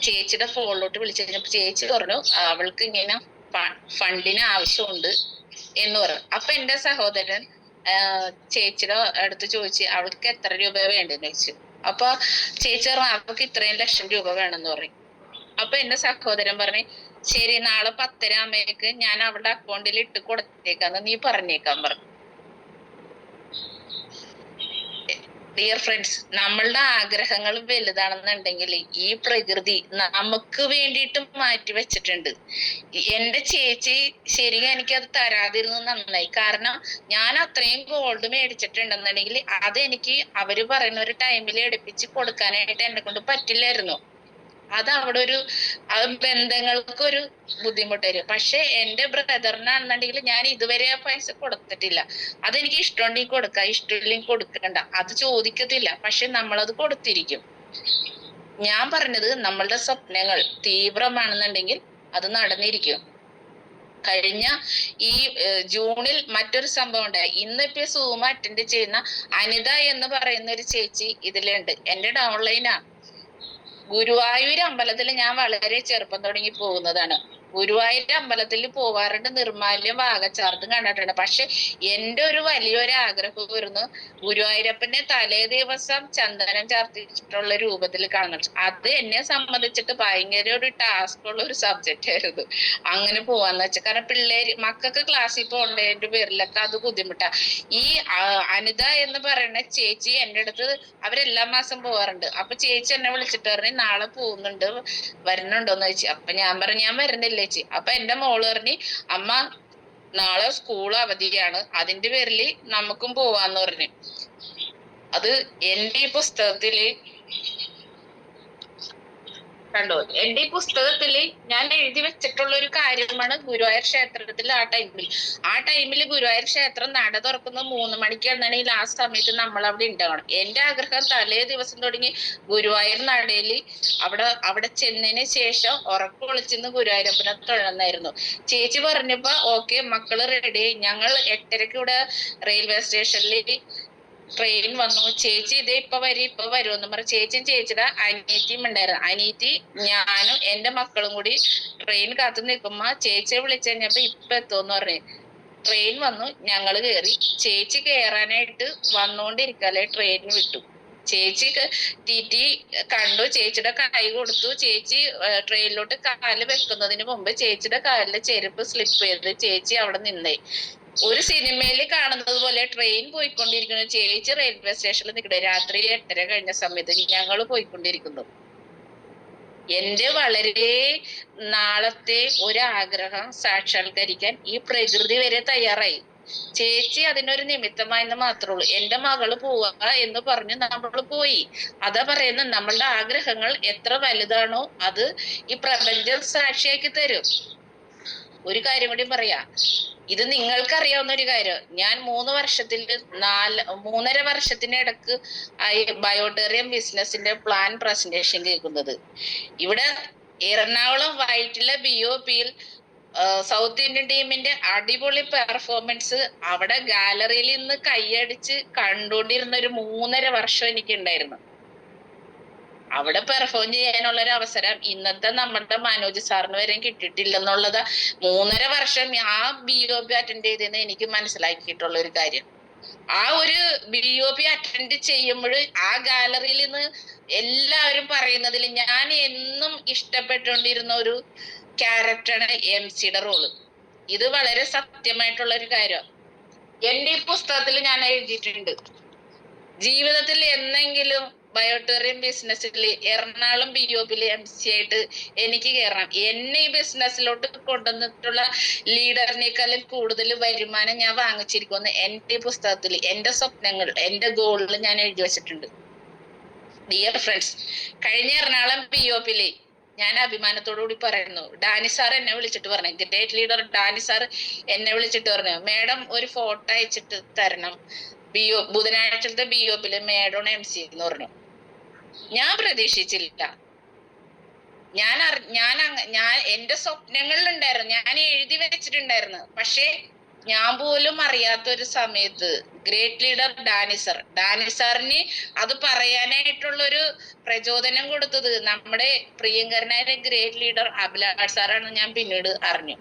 ചേച്ചിയുടെ ഫോണിലോട്ട് വിളിച്ചു കഴിഞ്ഞപ്പോ ചേച്ചി പറഞ്ഞു അവൾക്ക് ഇങ്ങനെ ഫണ്ടിന് ആവശ്യമുണ്ട് എന്ന് പറഞ്ഞു. അപ്പൊ എന്റെ സഹോദരൻ ചേച്ചിയുടെ അടുത്ത് ചോദിച്ചു അവൾക്ക് എത്ര രൂപ വേണ്ടെന്ന് ചോദിച്ചു. അപ്പൊ ചേച്ചി പറഞ്ഞു അവൾക്ക് ഇത്രയും ലക്ഷം രൂപ വേണമെന്ന് പറയും. അപ്പൊ എന്റെ സഹോദരൻ പറഞ്ഞു ശരി, നാളെ 10:30 ആകുമ്പോഴേക്ക് ഞാൻ അവളുടെ അക്കൗണ്ടിൽ ഇട്ട് കൊടുത്തേക്കാന്ന് നീ പറഞ്ഞേക്കാൻ പറഞ്ഞു. ഡിയർ ഫ്രണ്ട്സ്, നമ്മളുടെ ആഗ്രഹങ്ങൾ വലുതാണെന്നുണ്ടെങ്കിൽ ഈ പ്രകൃതി നമുക്ക് വേണ്ടിയിട്ട് മാറ്റി വെച്ചിട്ടുണ്ട്. എന്റെ ചേച്ചി ശരിക്കും എനിക്കത് തരാതിരുന്നു നന്നായി. കാരണം ഞാൻ അത്രയും ഗോൾഡ് മേടിച്ചിട്ടുണ്ടെന്നുണ്ടെങ്കിൽ അതെനിക്ക് അവര് പറയുന്ന ഒരു ടൈമിൽ എടുപ്പിച്ച് കൊടുക്കാനായിട്ട് എന്നെ കൊണ്ട് പറ്റില്ലായിരുന്നു. അത് അവിടെ ഒരു ബന്ധങ്ങൾക്കൊരു ബുദ്ധിമുട്ട് വരും. പക്ഷെ എന്റെ ബ്രദറിനാണെന്നുണ്ടെങ്കിൽ ഞാൻ ഇതുവരെ ആ പൈസ കൊടുത്തിട്ടില്ല. അതെനിക്ക് ഇഷ്ടമുണ്ടെങ്കിൽ കൊടുക്കാം, ഇഷ്ടമില്ലെങ്കിൽ കൊടുക്കണ്ട, അത് ചോദിക്കത്തില്ല. പക്ഷെ നമ്മളത് കൊടുത്തിരിക്കും. ഞാൻ പറഞ്ഞത് നമ്മളുടെ സ്വപ്നങ്ങൾ തീവ്രമാണെന്നുണ്ടെങ്കിൽ അത് നടന്നിരിക്കും. കഴിഞ്ഞ ഈ ജൂണിൽ മറ്റൊരു സംഭവം ഉണ്ടായി. ഇന്നിപ്പോ സൂം അറ്റൻഡ് ചെയ്യുന്ന അനിത എന്ന് പറയുന്ന ഒരു ചേച്ചി ഇതിലുണ്ട്. എന്റെ ഡൗൺലൈനാ. ഗുരുവായൂർ അമ്പലത്തിൽ ഞാൻ വളരെ ചെറുപ്പം തുടങ്ങി പോകുന്നതാണ്. ഗുരുവായൂർ അമ്പലത്തിൽ പോവാറുണ്ട്, നിർമാല്യം വാകച്ചാർത്തും കണ്ടിട്ടുണ്ട്. പക്ഷെ എന്റെ ഒരു വലിയൊരു ആഗ്രഹം വരുന്നു ഗുരുവായൂരപ്പനെ തലേ ദിവസം ചന്ദനം ചാർത്തിച്ചിട്ടുള്ള രൂപത്തിൽ കാണണം. അത് എന്നെ സംബന്ധിച്ചിട്ട് ഭയങ്കര ഒരു ടാസ്ക് ഉള്ള ഒരു സബ്ജക്റ്റ് ആയിരുന്നു അങ്ങനെ പോവാന്ന് വെച്ചാൽ. കാരണം പിള്ളേര് മക്കൾക്ക് ക്ലാസ്സിൽ പോകേണ്ടതിന്റെ പേരിലൊക്കെ അത് ബുദ്ധിമുട്ടാ. ഈ അനിത എന്ന് പറയുന്ന ചേച്ചി എന്റെ അടുത്ത് അവരെല്ലാ മാസം പോവാറുണ്ട്. അപ്പൊ ചേച്ചി എന്നെ വിളിച്ചിട്ട് പറഞ്ഞു നാളെ പോകുന്നുണ്ട്, വരുന്നുണ്ടോന്ന് ചോദിച്ചു. അപ്പൊ ഞാൻ പറഞ്ഞു ഞാൻ വരുന്നില്ല ചേച്ചി. അപ്പൊ എന്റെ മോള് പറഞ്ഞു അമ്മ നാളെ സ്കൂൾ അവധിയാണ്, അതിന്റെ പേരില് നമുക്കും പോവാന്ന് പറഞ്ഞു. അത് എന്റെ ഈ പുസ്തകത്തില് കണ്ടോ, എന്റെ ഈ പുസ്തകത്തില് ഞാൻ എഴുതി വെച്ചിട്ടുള്ള ഒരു കാര്യമാണ് ഗുരുവായൂർ ക്ഷേത്രത്തിൽ ആ ടൈമിൽ ഗുരുവായൂർ ക്ഷേത്രം നട തുറക്കുന്നത് 3 മണിക്കാണെന്നുണ്ടെങ്കിൽ ആ സമയത്ത് നമ്മൾ അവിടെ ഉണ്ടാവണം. എന്റെ ആഗ്രഹം തലേ ദിവസം തുടങ്ങി ഗുരുവായൂർ നടയില് അവിടെ ചെന്നതിന് ശേഷം ഉറക്കൊളിച്ചിന്ന് ഗുരുവായൂരപ്പനെ തൊഴുന്നായിരുന്നു. ചേച്ചി പറഞ്ഞപ്പോ ഓക്കെ മക്കള് റെഡി. ഞങ്ങൾ 8:30 ഇവിടെ റെയിൽവേ സ്റ്റേഷനിൽ ട്രെയിൻ വന്നു. ചേച്ചി ഇതേ ഇപ്പൊ വരുമെന്ന് പറഞ്ഞു. ചേച്ചിയും ചേച്ചിയുടെ അനിയത്തിയും ഉണ്ടായിരുന്നു. അനിയത്തി ഞാനും എന്റെ മക്കളും കൂടി ട്രെയിൻ കാത്തു നിൽക്കുമ്പോ ചേച്ചിയെ വിളിച്ചു കഴിഞ്ഞപ്പോ ഇപ്പൊ എത്തുമെന്ന് പറഞ്ഞു. ട്രെയിൻ വന്നു, ഞങ്ങള് കേറി. ചേച്ചി കേറാനായിട്ട് വന്നോണ്ടിരിക്കല്ലേ ട്രെയിൻ വിട്ടു. ചേച്ചി ടിടി കണ്ടു, ചേച്ചിയുടെ കൈ കൊടുത്തു. ചേച്ചി ട്രെയിനിലോട്ട് കാല് വെക്കുന്നതിന് മുമ്പ് ചേച്ചിയുടെ കാലിലെ ചെരുപ്പ് സ്ലിപ്പ് ചെയ്ത് ചേച്ചി അവിടെ നിന്നേ. ഒരു സിനിമയിൽ കാണുന്നത് പോലെ ട്രെയിൻ പോയിക്കൊണ്ടിരിക്കുന്നു, ചേച്ചി റെയിൽവേ സ്റ്റേഷനിൽ നിൽക്കണേ. രാത്രി 8:30 കഴിഞ്ഞ സമയത്ത് ഞങ്ങൾ പോയിക്കൊണ്ടിരിക്കുന്നു. എന്റെ വളരെ നാളത്തെ ഒരാഗ്രഹം സാക്ഷാത്കരിക്കാൻ ഈ പ്രകൃതി വരെ തയ്യാറായി. ചേച്ചി അതിനൊരു നിമിത്തമായെന്ന് മാത്രമേ ഉള്ളൂ. എന്റെ മകള് പോവുക എന്ന് പറഞ്ഞു നമ്മൾ പോയി. അതാ പറയുന്നത് നമ്മളുടെ ആഗ്രഹങ്ങൾ എത്ര വലുതാണോ അത് ഈ പ്രപഞ്ചം സാക്ഷിയാക്കി തരും. ഒരു കാര്യം കൂടി പറയാ, ഇത് നിങ്ങൾക്കറിയാവുന്ന ഒരു കാര്യം. ഞാൻ 3.5 വർഷത്തിനിടക്ക് ബയോട്ടേറിയം ബിസിനസിന്റെ പ്ലാൻ പ്രസന്റേഷൻ കേൾക്കുന്നത്. ഇവിടെ എറണാകുളം വൈറ്റിലെ BOPയിൽ സൗത്ത് ഇന്ത്യൻ ടീമിന്റെ അടിപൊളി പെർഫോമൻസ് അവിടെ ഗാലറിയിൽ നിന്ന് കൈയടിച്ച് കണ്ടുകൊണ്ടിരുന്ന ഒരു 3.5 വർഷം എനിക്ക് ഉണ്ടായിരുന്നു. അവിടെ പെർഫോം ചെയ്യാനുള്ള ഒരു അവസരം ഇന്നത്തെ നമ്മുടെ മനോജ് സാറിന് വരെ കിട്ടിയിട്ടില്ലെന്നുള്ളത് 3.5 വർഷം ആ BOP അറ്റൻഡ് ചെയ്തെന്ന് എനിക്ക് മനസ്സിലാക്കിയിട്ടുള്ള ഒരു കാര്യം. ആ ഒരു BOP അറ്റൻഡ് ചെയ്യുമ്പോൾ ആ ഗാലറിയിൽ നിന്ന് എല്ലാവരും പറയുന്നതിൽ ഞാൻ എന്നും ഇഷ്ടപ്പെട്ടുകൊണ്ടിരുന്ന ഒരു ക്യാരക്ടറാണ് MC-യുടെ റോള്. ഇത് വളരെ സത്യമായിട്ടുള്ള ഒരു കാര്യം. എന്റെ ഈ പുസ്തകത്തിൽ ഞാൻ എഴുതിയിട്ടുണ്ട്, ജീവിതത്തിൽ എന്നെങ്കിലും ബയോട്ടേറിയം ബിസിനസ്സിൽ എറണാകുളം BOPയിൽ MC ആയിട്ട് എനിക്ക് കയറണം. എന്നെ ഈ ബിസിനസ്സിലോട്ട് കൊണ്ടുവന്നിട്ടുള്ള ലീഡറിനേക്കാളും കൂടുതൽ വരുമാനം ഞാൻ വാങ്ങിച്ചിരിക്കുമെന്ന് എന്റെ പുസ്തകത്തിൽ എന്റെ സ്വപ്നങ്ങൾ എന്റെ ഗോളിൽ ഞാൻ എഴുതി വെച്ചിട്ടുണ്ട്. ഡിയർ ഫ്രണ്ട്സ്, കഴിഞ്ഞ എറണാകുളം BOPയിൽ ഞാൻ അഭിമാനത്തോടു കൂടി പറയുന്നു, ഡാനി സാർ എന്നെ വിളിച്ചിട്ട് പറഞ്ഞു, ഗ്രേറ്റ് ലീഡർ ഡാനി സാർ എന്നെ വിളിച്ചിട്ട് പറഞ്ഞു മേഡം ഒരു ഫോട്ടോ അയച്ചിട്ട് തരണം, ബുധനാഴ്ചത്തെ BOPയിൽ മേഡം MC എന്ന് പറഞ്ഞു. ഞാൻ പ്രതീക്ഷിച്ചില്ല. ഞാൻ എന്റെ സ്വപ്നങ്ങളിലുണ്ടായിരുന്നു, ഞാൻ എഴുതി വെച്ചിട്ടുണ്ടായിരുന്നു. പക്ഷെ ഞാൻ പോലും അറിയാത്ത ഒരു സമയത്ത് ഗ്രേറ്റ് ലീഡർ ഡാനി സാറിന് അത് പറയാനായിട്ടുള്ളൊരു പ്രചോദനം കൊടുത്തത് നമ്മുടെ പ്രിയങ്കരനായ ഗ്രേറ്റ് ലീഡർ അഭിലാഷ് സാറാണെന്ന് ഞാൻ പിന്നീട് അറിഞ്ഞു.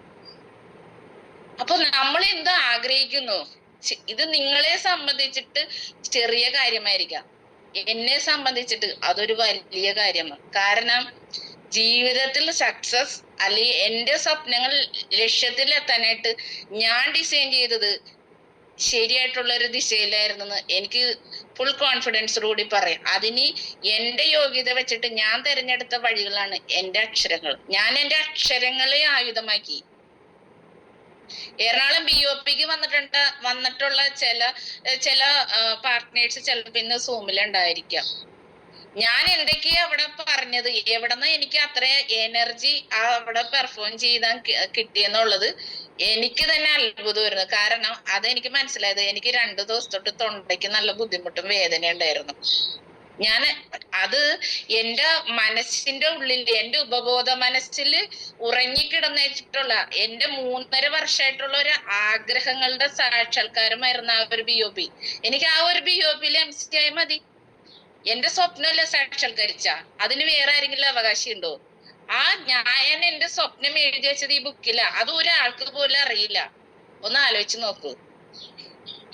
അപ്പൊ നമ്മൾ എന്ത് ആഗ്രഹിക്കുന്നു, ഇത് നിങ്ങളെ സംബന്ധിച്ചിട്ട് ചെറിയ കാര്യമായിരിക്കാം, എന്നെ സംബന്ധിച്ചിട്ട് അതൊരു വലിയ കാര്യമാണ്. കാരണം ജീവിതത്തിൽ സക്സസ് അല്ലെങ്കിൽ എന്റെ സ്വപ്നങ്ങൾ ലക്ഷ്യത്തിൽ എത്താനായിട്ട് ഞാൻ ഡിസൈൻ ചെയ്തത് ശരിയായിട്ടുള്ള ഒരു ദിശയിലായിരുന്നു എനിക്ക് ഫുൾ കോൺഫിഡൻസോടുകൂടി പറയാം. അതിന് എന്റെ യോഗ്യത വെച്ചിട്ട് ഞാൻ തിരഞ്ഞെടുത്ത വഴികളാണ് എന്റെ അക്ഷരങ്ങൾ. ഞാൻ എന്റെ അക്ഷരങ്ങളെ ആയുധമാക്കി. എറണാകുളം BOPക്ക് വന്നിട്ടുള്ള ചില പാർട്ട്നേഴ്സ് ചിലപ്പോ ഇന്ന് സൂമിൽ ഉണ്ടായിരിക്കാം. ഞാൻ എന്തൊക്കെയാ അവിടെ പറഞ്ഞത്, എവിടെന്ന് എനിക്ക് അത്ര എനർജി അവിടെ പെർഫോം ചെയ്താൽ കിട്ടിയെന്നുള്ളത് എനിക്ക് തന്നെ അത്ഭുതമായിരുന്നു. കാരണം അതെനിക്ക് മനസ്സിലായത് എനിക്ക് 2 ദിവസത്തൊട്ട് തൊണ്ടയ്ക്ക് നല്ല ബുദ്ധിമുട്ടും വേദന ഉണ്ടായിരുന്നു. അത് എന്റെ മനസ്സിന്റെ ഉള്ളിൽ, എന്റെ ഉപബോധ മനസ്സിൽ ഉറങ്ങിക്കിടന്നിട്ടുള്ള എന്റെ 3.5 വർഷമായിട്ടുള്ള ഒരു ആഗ്രഹങ്ങളുടെ സാക്ഷാത്കാരമായിരുന്നു ആ ഒരു BOP. എനിക്ക് ആ ഒരു BOPയിൽ MC ആയി മതി. എന്റെ സ്വപ്നമല്ലേ സാക്ഷാത്കരിച്ച, അതിന് വേറെ ആരെങ്കിലും അവകാശം ഉണ്ടോ? ഞാൻ എന്റെ സ്വപ്നം എഴുതി വെച്ചത് ഈ ബുക്കില. അത് ഒരാൾക്ക് പോലും അറിയില്ല. ഒന്ന് ആലോചിച്ച് നോക്കൂ.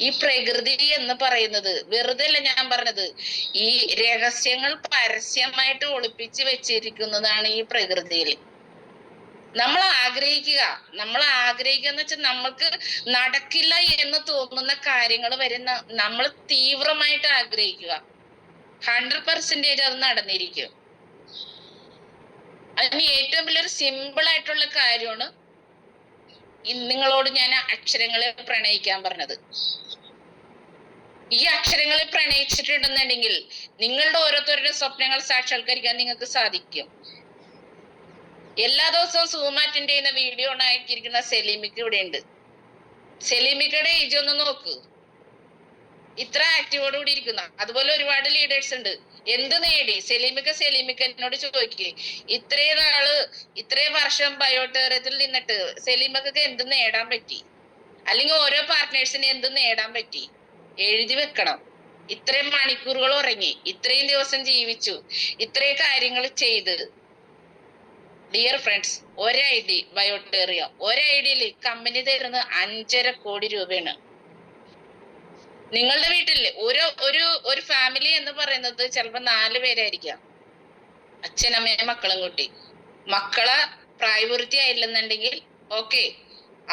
ഈ പ്രകൃതി എന്ന് പറയുന്നത് വെറുതെ അല്ല ഞാൻ പറഞ്ഞത്. ഈ രഹസ്യങ്ങൾ പരസ്യമായിട്ട് ഒളിപ്പിച്ച് വെച്ചിരിക്കുന്നതാണ് ഈ പ്രകൃതിയിൽ. നമ്മൾ ആഗ്രഹിക്കുക എന്ന് വെച്ചാൽ നമ്മൾക്ക് നടക്കില്ല എന്ന് തോന്നുന്ന കാര്യങ്ങൾ വരെ നമ്മൾ തീവ്രമായിട്ട് ആഗ്രഹിക്കുക. 100% അത് നടന്നിരിക്കും. അതിന് ഏറ്റവും വലിയൊരു സിമ്പിൾ ആയിട്ടുള്ള കാര്യമാണ് നിങ്ങളോട് ഞാൻ അക്ഷരങ്ങളെ പ്രണയിക്കാൻ പറഞ്ഞത്. ഈ അക്ഷരങ്ങളെ പ്രണയിച്ചിട്ടുണ്ടെന്നുണ്ടെങ്കിൽ നിങ്ങളുടെ ഓരോരുത്തരുടെ സ്വപ്നങ്ങൾ സാക്ഷാത്കരിക്കാൻ നിങ്ങൾക്ക് സാധിക്കും. എല്ലാ ദിവസവും സൂം അറ്റൻഡ് ചെയ്യുന്ന വീഡിയോ ആയിരിക്കുന്ന സെലീമിക്ക് ഇവിടെ ഉണ്ട്. സെലീമിക്കയുടെ ഏജ് ഒന്ന് നോക്ക്, ഇത്ര ആക്റ്റീവോടുകൂടി ഇരിക്കുന്ന. അതുപോലെ ഒരുപാട് ലീഡേഴ്സ് ഉണ്ട്. എന്ത് നേടി? സെലീമിക്ക എന്നോട് ചോദിക്കേ, ഇത്രയും വർഷം ബയോടെറിയത്തിൽ നിന്നിട്ട് സെലീമിക്കൊക്കെ എന്ത് നേടാൻ പറ്റി? അല്ലെങ്കിൽ ഓരോ പാർട്ട്നേഴ്സിന് എന്ത് നേടാൻ പറ്റി? എഴുതി വെക്കണം. ഇത്രയും മണിക്കൂറുകൾ ഉറങ്ങി, ഇത്രയും ദിവസം ജീവിച്ചു, ഇത്രയും കാര്യങ്ങൾ ചെയ്ത്. ഡിയർ ഫ്രണ്ട്സ്, ഒരൈഡി ബയോടെറിയ, ഒരൈഡിയിൽ കമ്പനി തരുന്ന 5.5 കോടി രൂപയാണ്. നിങ്ങളുടെ വീട്ടിൽ ഒരു ഫാമിലി എന്ന് പറയുന്നത് ചിലപ്പോ 4 പേരായിരിക്കാം. അച്ഛനമ്മയും മക്കളും കൂട്ടി. മക്കളെ പ്രായപൂർത്തിയായില്ലെന്നുണ്ടെങ്കിൽ ഓക്കെ,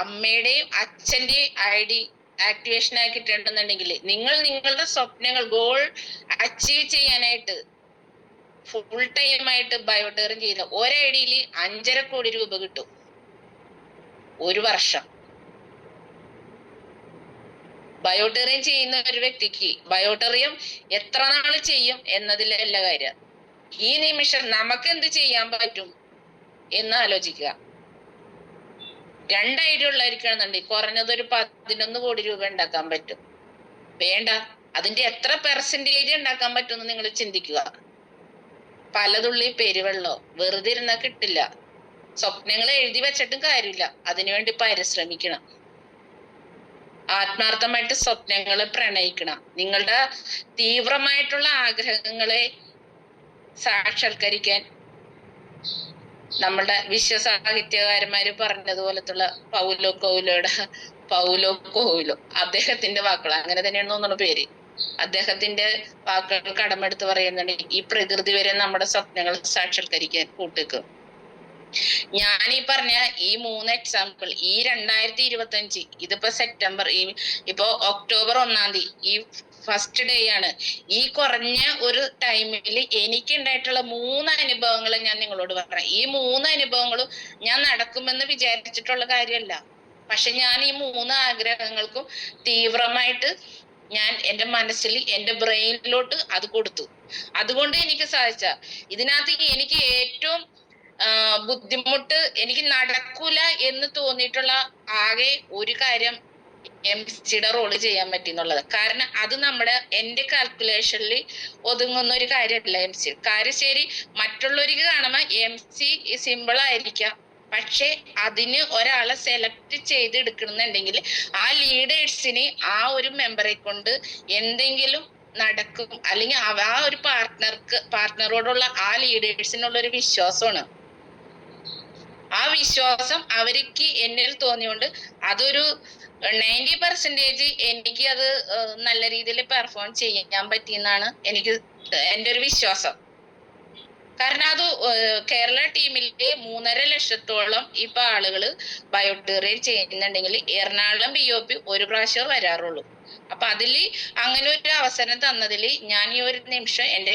അമ്മയുടെയും അച്ഛന്റെയും ID ആക്ടിവേഷൻ ആക്കിയിട്ടുണ്ടെന്നുണ്ടെങ്കിൽ നിങ്ങളുടെ സ്വപ്നങ്ങൾ, ഗോൾ അച്ചീവ് ചെയ്യാനായിട്ട് ഫുൾ ടൈം ആയിട്ട് ബയോടെറിയം ചെയ്ത ഒരൈഡിയിൽ 5.5 കോടി രൂപ കിട്ടും ഒരു വർഷം. ബയോടെറിയം ചെയ്യുന്ന ഒരു വ്യക്തിക്ക് ബയോടെറിയം എത്ര നാള് ചെയ്യും എന്നതിലല്ല കാര്യം. ഈ നിമിഷം നമുക്ക് എന്ത് ചെയ്യാൻ പറ്റും എന്ന് ആലോചിക്കുക. 2 ഐഡിയ ഉള്ളായിരിക്കണമെന്നുണ്ടെങ്കിൽ കുറഞ്ഞത് ഒരു 11 കോടി രൂപ ഉണ്ടാക്കാൻ പറ്റും. വേണ്ട, അതിന്റെ എത്ര പെർസെന്റേജ് ഉണ്ടാക്കാൻ പറ്റുമെന്ന് നിങ്ങൾ ചിന്തിക്കുക. പലതുള്ളി പെരുവെള്ളോ വെറുതെ ഇരുന്നാൽ കിട്ടില്ല. സ്വപ്നങ്ങൾ എഴുതി വെച്ചിട്ടും കാര്യമില്ല, അതിനുവേണ്ടി പരിശ്രമിക്കണം. ആത്മാർത്ഥമായിട്ട് സ്വപ്നങ്ങളെ പ്രണയിക്കണം. നിങ്ങളുടെ തീവ്രമായിട്ടുള്ള ആഗ്രഹങ്ങളെ സാക്ഷാത്കരിക്കാൻ നമ്മളുടെ വിശ്വസാഹിത്യകാരന്മാര് പറഞ്ഞതുപോലത്തുള്ള പൗലോ കൊയ്ലോ അദ്ദേഹത്തിന്റെ വാക്കുകൾ, അങ്ങനെ തന്നെയാണ് തോന്നുന്ന പേര്. അദ്ദേഹത്തിന്റെ വാക്കുകൾ കടമെടുത്ത് പറയുന്നുണ്ട്, ഈ പ്രകൃതി വരെ നമ്മുടെ സ്വപ്നങ്ങൾ സാക്ഷാത്കരിക്കാൻ കൂട്ടിക്കും. ഞാൻ ഈ പറഞ്ഞ ഈ 3 എക്സാമ്പിൾ ഈ 2025, ഇതിപ്പോ സെപ്റ്റംബർ, ഇപ്പൊ ഒക്ടോബർ 1-ാം തീയതി, ഈ ഫസ്റ്റ് ഡേ ആണ്. ഈ കുറഞ്ഞ ഒരു ടൈമിൽ എനിക്ക് ഉണ്ടായിട്ടുള്ള 3 അനുഭവങ്ങൾ ഞാൻ നിങ്ങളോട് പറയാം. ഈ 3 അനുഭവങ്ങളും ഞാൻ നടക്കുമെന്ന് വിചാരിച്ചിട്ടുള്ള കാര്യമല്ല. പക്ഷെ ഞാൻ ഈ 3 ആഗ്രഹങ്ങൾക്കും തീവ്രമായിട്ട് ഞാൻ എന്റെ മനസ്സിൽ, എന്റെ ബ്രെയിനിലോട്ട് അത് കൊടുത്തു. അതുകൊണ്ട് എനിക്ക് സാധിച്ച, ഇതിനകത്ത് എനിക്ക് ഏറ്റവും ബുദ്ധിമുട്ട്, എനിക്ക് നടക്കൂല എന്ന് തോന്നിയിട്ടുള്ള ആകെ ഒരു കാര്യം MC-യുടെ റോള് ചെയ്യാൻ പറ്റി എന്നുള്ളത്. കാരണം അത് എന്റെ കാൽക്കുലേഷനിൽ ഒതുങ്ങുന്ന ഒരു കാര്യമല്ല MC. കാര്യം ശരി, മറ്റുള്ളവർക്ക് കാണുമ്പോ MC സിമ്പിൾ ആയിരിക്കാം, പക്ഷെ അതിന് ഒരാളെ സെലക്ട് ചെയ്തെടുക്കണമെന്നുണ്ടെങ്കിൽ ആ ലീഡേഴ്സിന് ആ ഒരു മെമ്പറെ കൊണ്ട് എന്തെങ്കിലും നടക്കും. അല്ലെങ്കിൽ ആ ഒരു പാർട്ട്ണറോടുള്ള ആ ലീഡേഴ്സിനുള്ള ഒരു വിശ്വാസമാണ്. ആ വിശ്വാസം അവർക്ക് എന്നിൽ തോന്നിയോണ്ട് അതൊരു 90% എനിക്ക് അത് നല്ല രീതിയിൽ പെർഫോം ചെയ്യാൻ പറ്റിയെന്നാണ് എന്റെ ഒരു വിശ്വാസം. കാരണം അത് കേരള ടീമിലെ 3.5 ലക്ഷത്തോളം ഇപ്പൊ ആളുകള് ബയോട്ടീറിയൻ ചെയ്യുന്നുണ്ടെങ്കിൽ എറണാകുളം BOP ഒരു പ്രാവശ്യം വരാറുള്ളൂ. അപ്പൊ അതില് അങ്ങനെ ഒരു അവസരം തന്നതിൽ ഞാൻ ഈ ഒരു നിമിഷം എന്റെ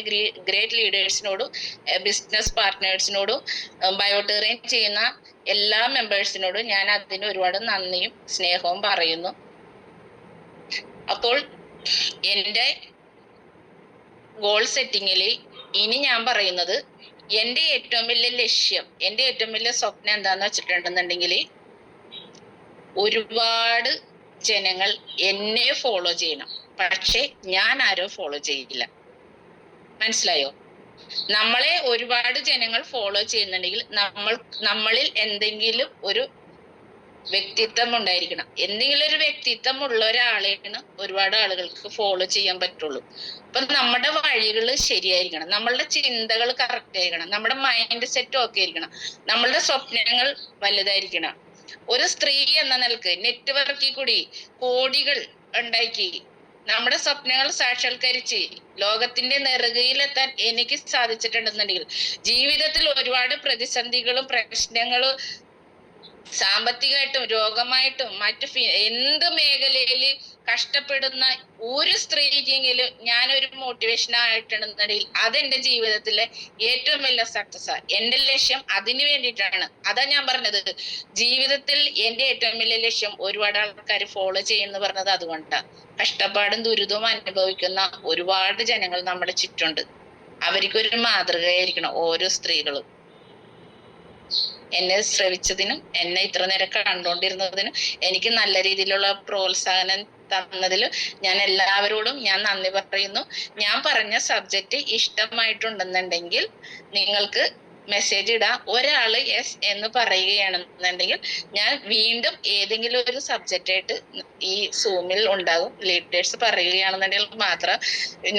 ഗ്രേറ്റ് ലീഡേഴ്സിനോടും ബിസിനസ് പാർട്ട്നേഴ്സിനോടും ബയോട്ടീറിയൻ ചെയ്യുന്ന എല്ലാ മെമ്പേഴ്സിനോടും ഞാൻ അതിന് ഒരുപാട് നന്ദിയും സ്നേഹവും പറയുന്നു. അപ്പോൾ എന്റെ ഗോൾ സെറ്റിങ്ങിൽ ഇനി ഞാൻ പറയുന്നത്, എന്റെ ഏറ്റവും വലിയ ലക്ഷ്യം, എന്റെ ഏറ്റവും വലിയ സ്വപ്നം എന്താന്ന് വെച്ചിട്ടുണ്ടെന്നുണ്ടെങ്കിൽ, ഒരുപാട് ജനങ്ങൾ എന്നെ ഫോളോ ചെയ്യണം. പക്ഷെ ഞാൻ ആരോ ഫോളോ ചെയ്യില്ല. മനസ്സിലായോ? നമ്മളെ ഒരുപാട് ജനങ്ങൾ ഫോളോ ചെയ്യുന്നുണ്ടെങ്കിൽ നമ്മളിൽ എന്തെങ്കിലും ഒരു വ്യക്തിത്വം ഉണ്ടായിരിക്കണം. എന്തെങ്കിലും ഒരു വ്യക്തിത്വം ഉള്ള ഒരാളെയാണ് ഒരുപാട് ആളുകൾക്ക് ഫോളോ ചെയ്യാൻ പറ്റുള്ളൂ. അപ്പൊ നമ്മുടെ വഴികൾ ശരിയായിരിക്കണം, നമ്മളുടെ ചിന്തകൾ കറക്റ്റ് ആയിരിക്കണം, നമ്മുടെ മൈൻഡ് സെറ്റ് ഒക്കെ ആയിരിക്കണം, നമ്മളുടെ സ്വപ്നങ്ങൾ വലുതായിരിക്കണം. ഒരു സ്ത്രീ എന്ന നിലക്ക് നെറ്റ്വർക്കിൽ കൂടി കോടികൾ ഉണ്ടാക്കി നമ്മുടെ സ്വപ്നങ്ങൾ സാക്ഷാത്കരിച്ച് ലോകത്തിന്റെ നെറുകയിലെത്താൻ എനിക്ക് സാധിച്ചിട്ടുണ്ടെന്നുണ്ടെങ്കിൽ, ജീവിതത്തിൽ ഒരുപാട് പ്രതിസന്ധികളും പ്രശ്നങ്ങളും സാമ്പത്തികമായിട്ടും രോഗമായിട്ടും മറ്റു എന്ത് മേഖലയിൽ കഷ്ടപ്പെടുന്ന ഒരു സ്ത്രീക്കെങ്കിലും ഞാനൊരു മോട്ടിവേഷൻ ആയിട്ടുണ്ടെന്നുണ്ടെങ്കിൽ അതെന്റെ ജീവിതത്തിലെ ഏറ്റവും വലിയ സക്സസ്. എന്റെ ലക്ഷ്യം അതിനു വേണ്ടിയിട്ടാണ്. അതാ ഞാൻ പറഞ്ഞത്, ജീവിതത്തിൽ എന്റെ ഏറ്റവും വലിയ ലക്ഷ്യം ഒരുപാട് ആൾക്കാർ ഫോളോ ചെയ്യുന്നു പറഞ്ഞത് അതുകൊണ്ടാണ്. കഷ്ടപ്പാടും ദുരിതവും അനുഭവിക്കുന്ന ഒരുപാട് ജനങ്ങൾ നമ്മുടെ ചുറ്റുണ്ട്. അവർക്കൊരു മാതൃകയായിരിക്കണം ഓരോ സ്ത്രീകളും. എന്നെ ശ്രവിച്ചതിനും എന്നെ ഇത്ര നേരം കണ്ടുകൊണ്ടിരുന്നതിനും എനിക്ക് നല്ല രീതിയിലുള്ള പ്രോത്സാഹനം തന്നതിൽ ഞാൻ എല്ലാവരോടും ഞാൻ നന്ദി പറയുന്നു. ഞാൻ പറഞ്ഞ സബ്ജക്റ്റ് ഇഷ്ടമായിട്ടുണ്ടെന്നുണ്ടെങ്കിൽ നിങ്ങൾക്ക് മെസ്സേജ് ഇടാം. ഒരാള് യെസ് എന്ന് പറയുകയാണെന്നുണ്ടെങ്കിൽ ഞാൻ വീണ്ടും ഏതെങ്കിലും ഒരു സബ്ജക്റ്റ് ആയിട്ട് ഈ സൂമിൽ ഉണ്ടാകും. ലീഡേഴ്സ് പറയുകയാണെന്നുണ്ടെങ്കിൽ മാത്രം,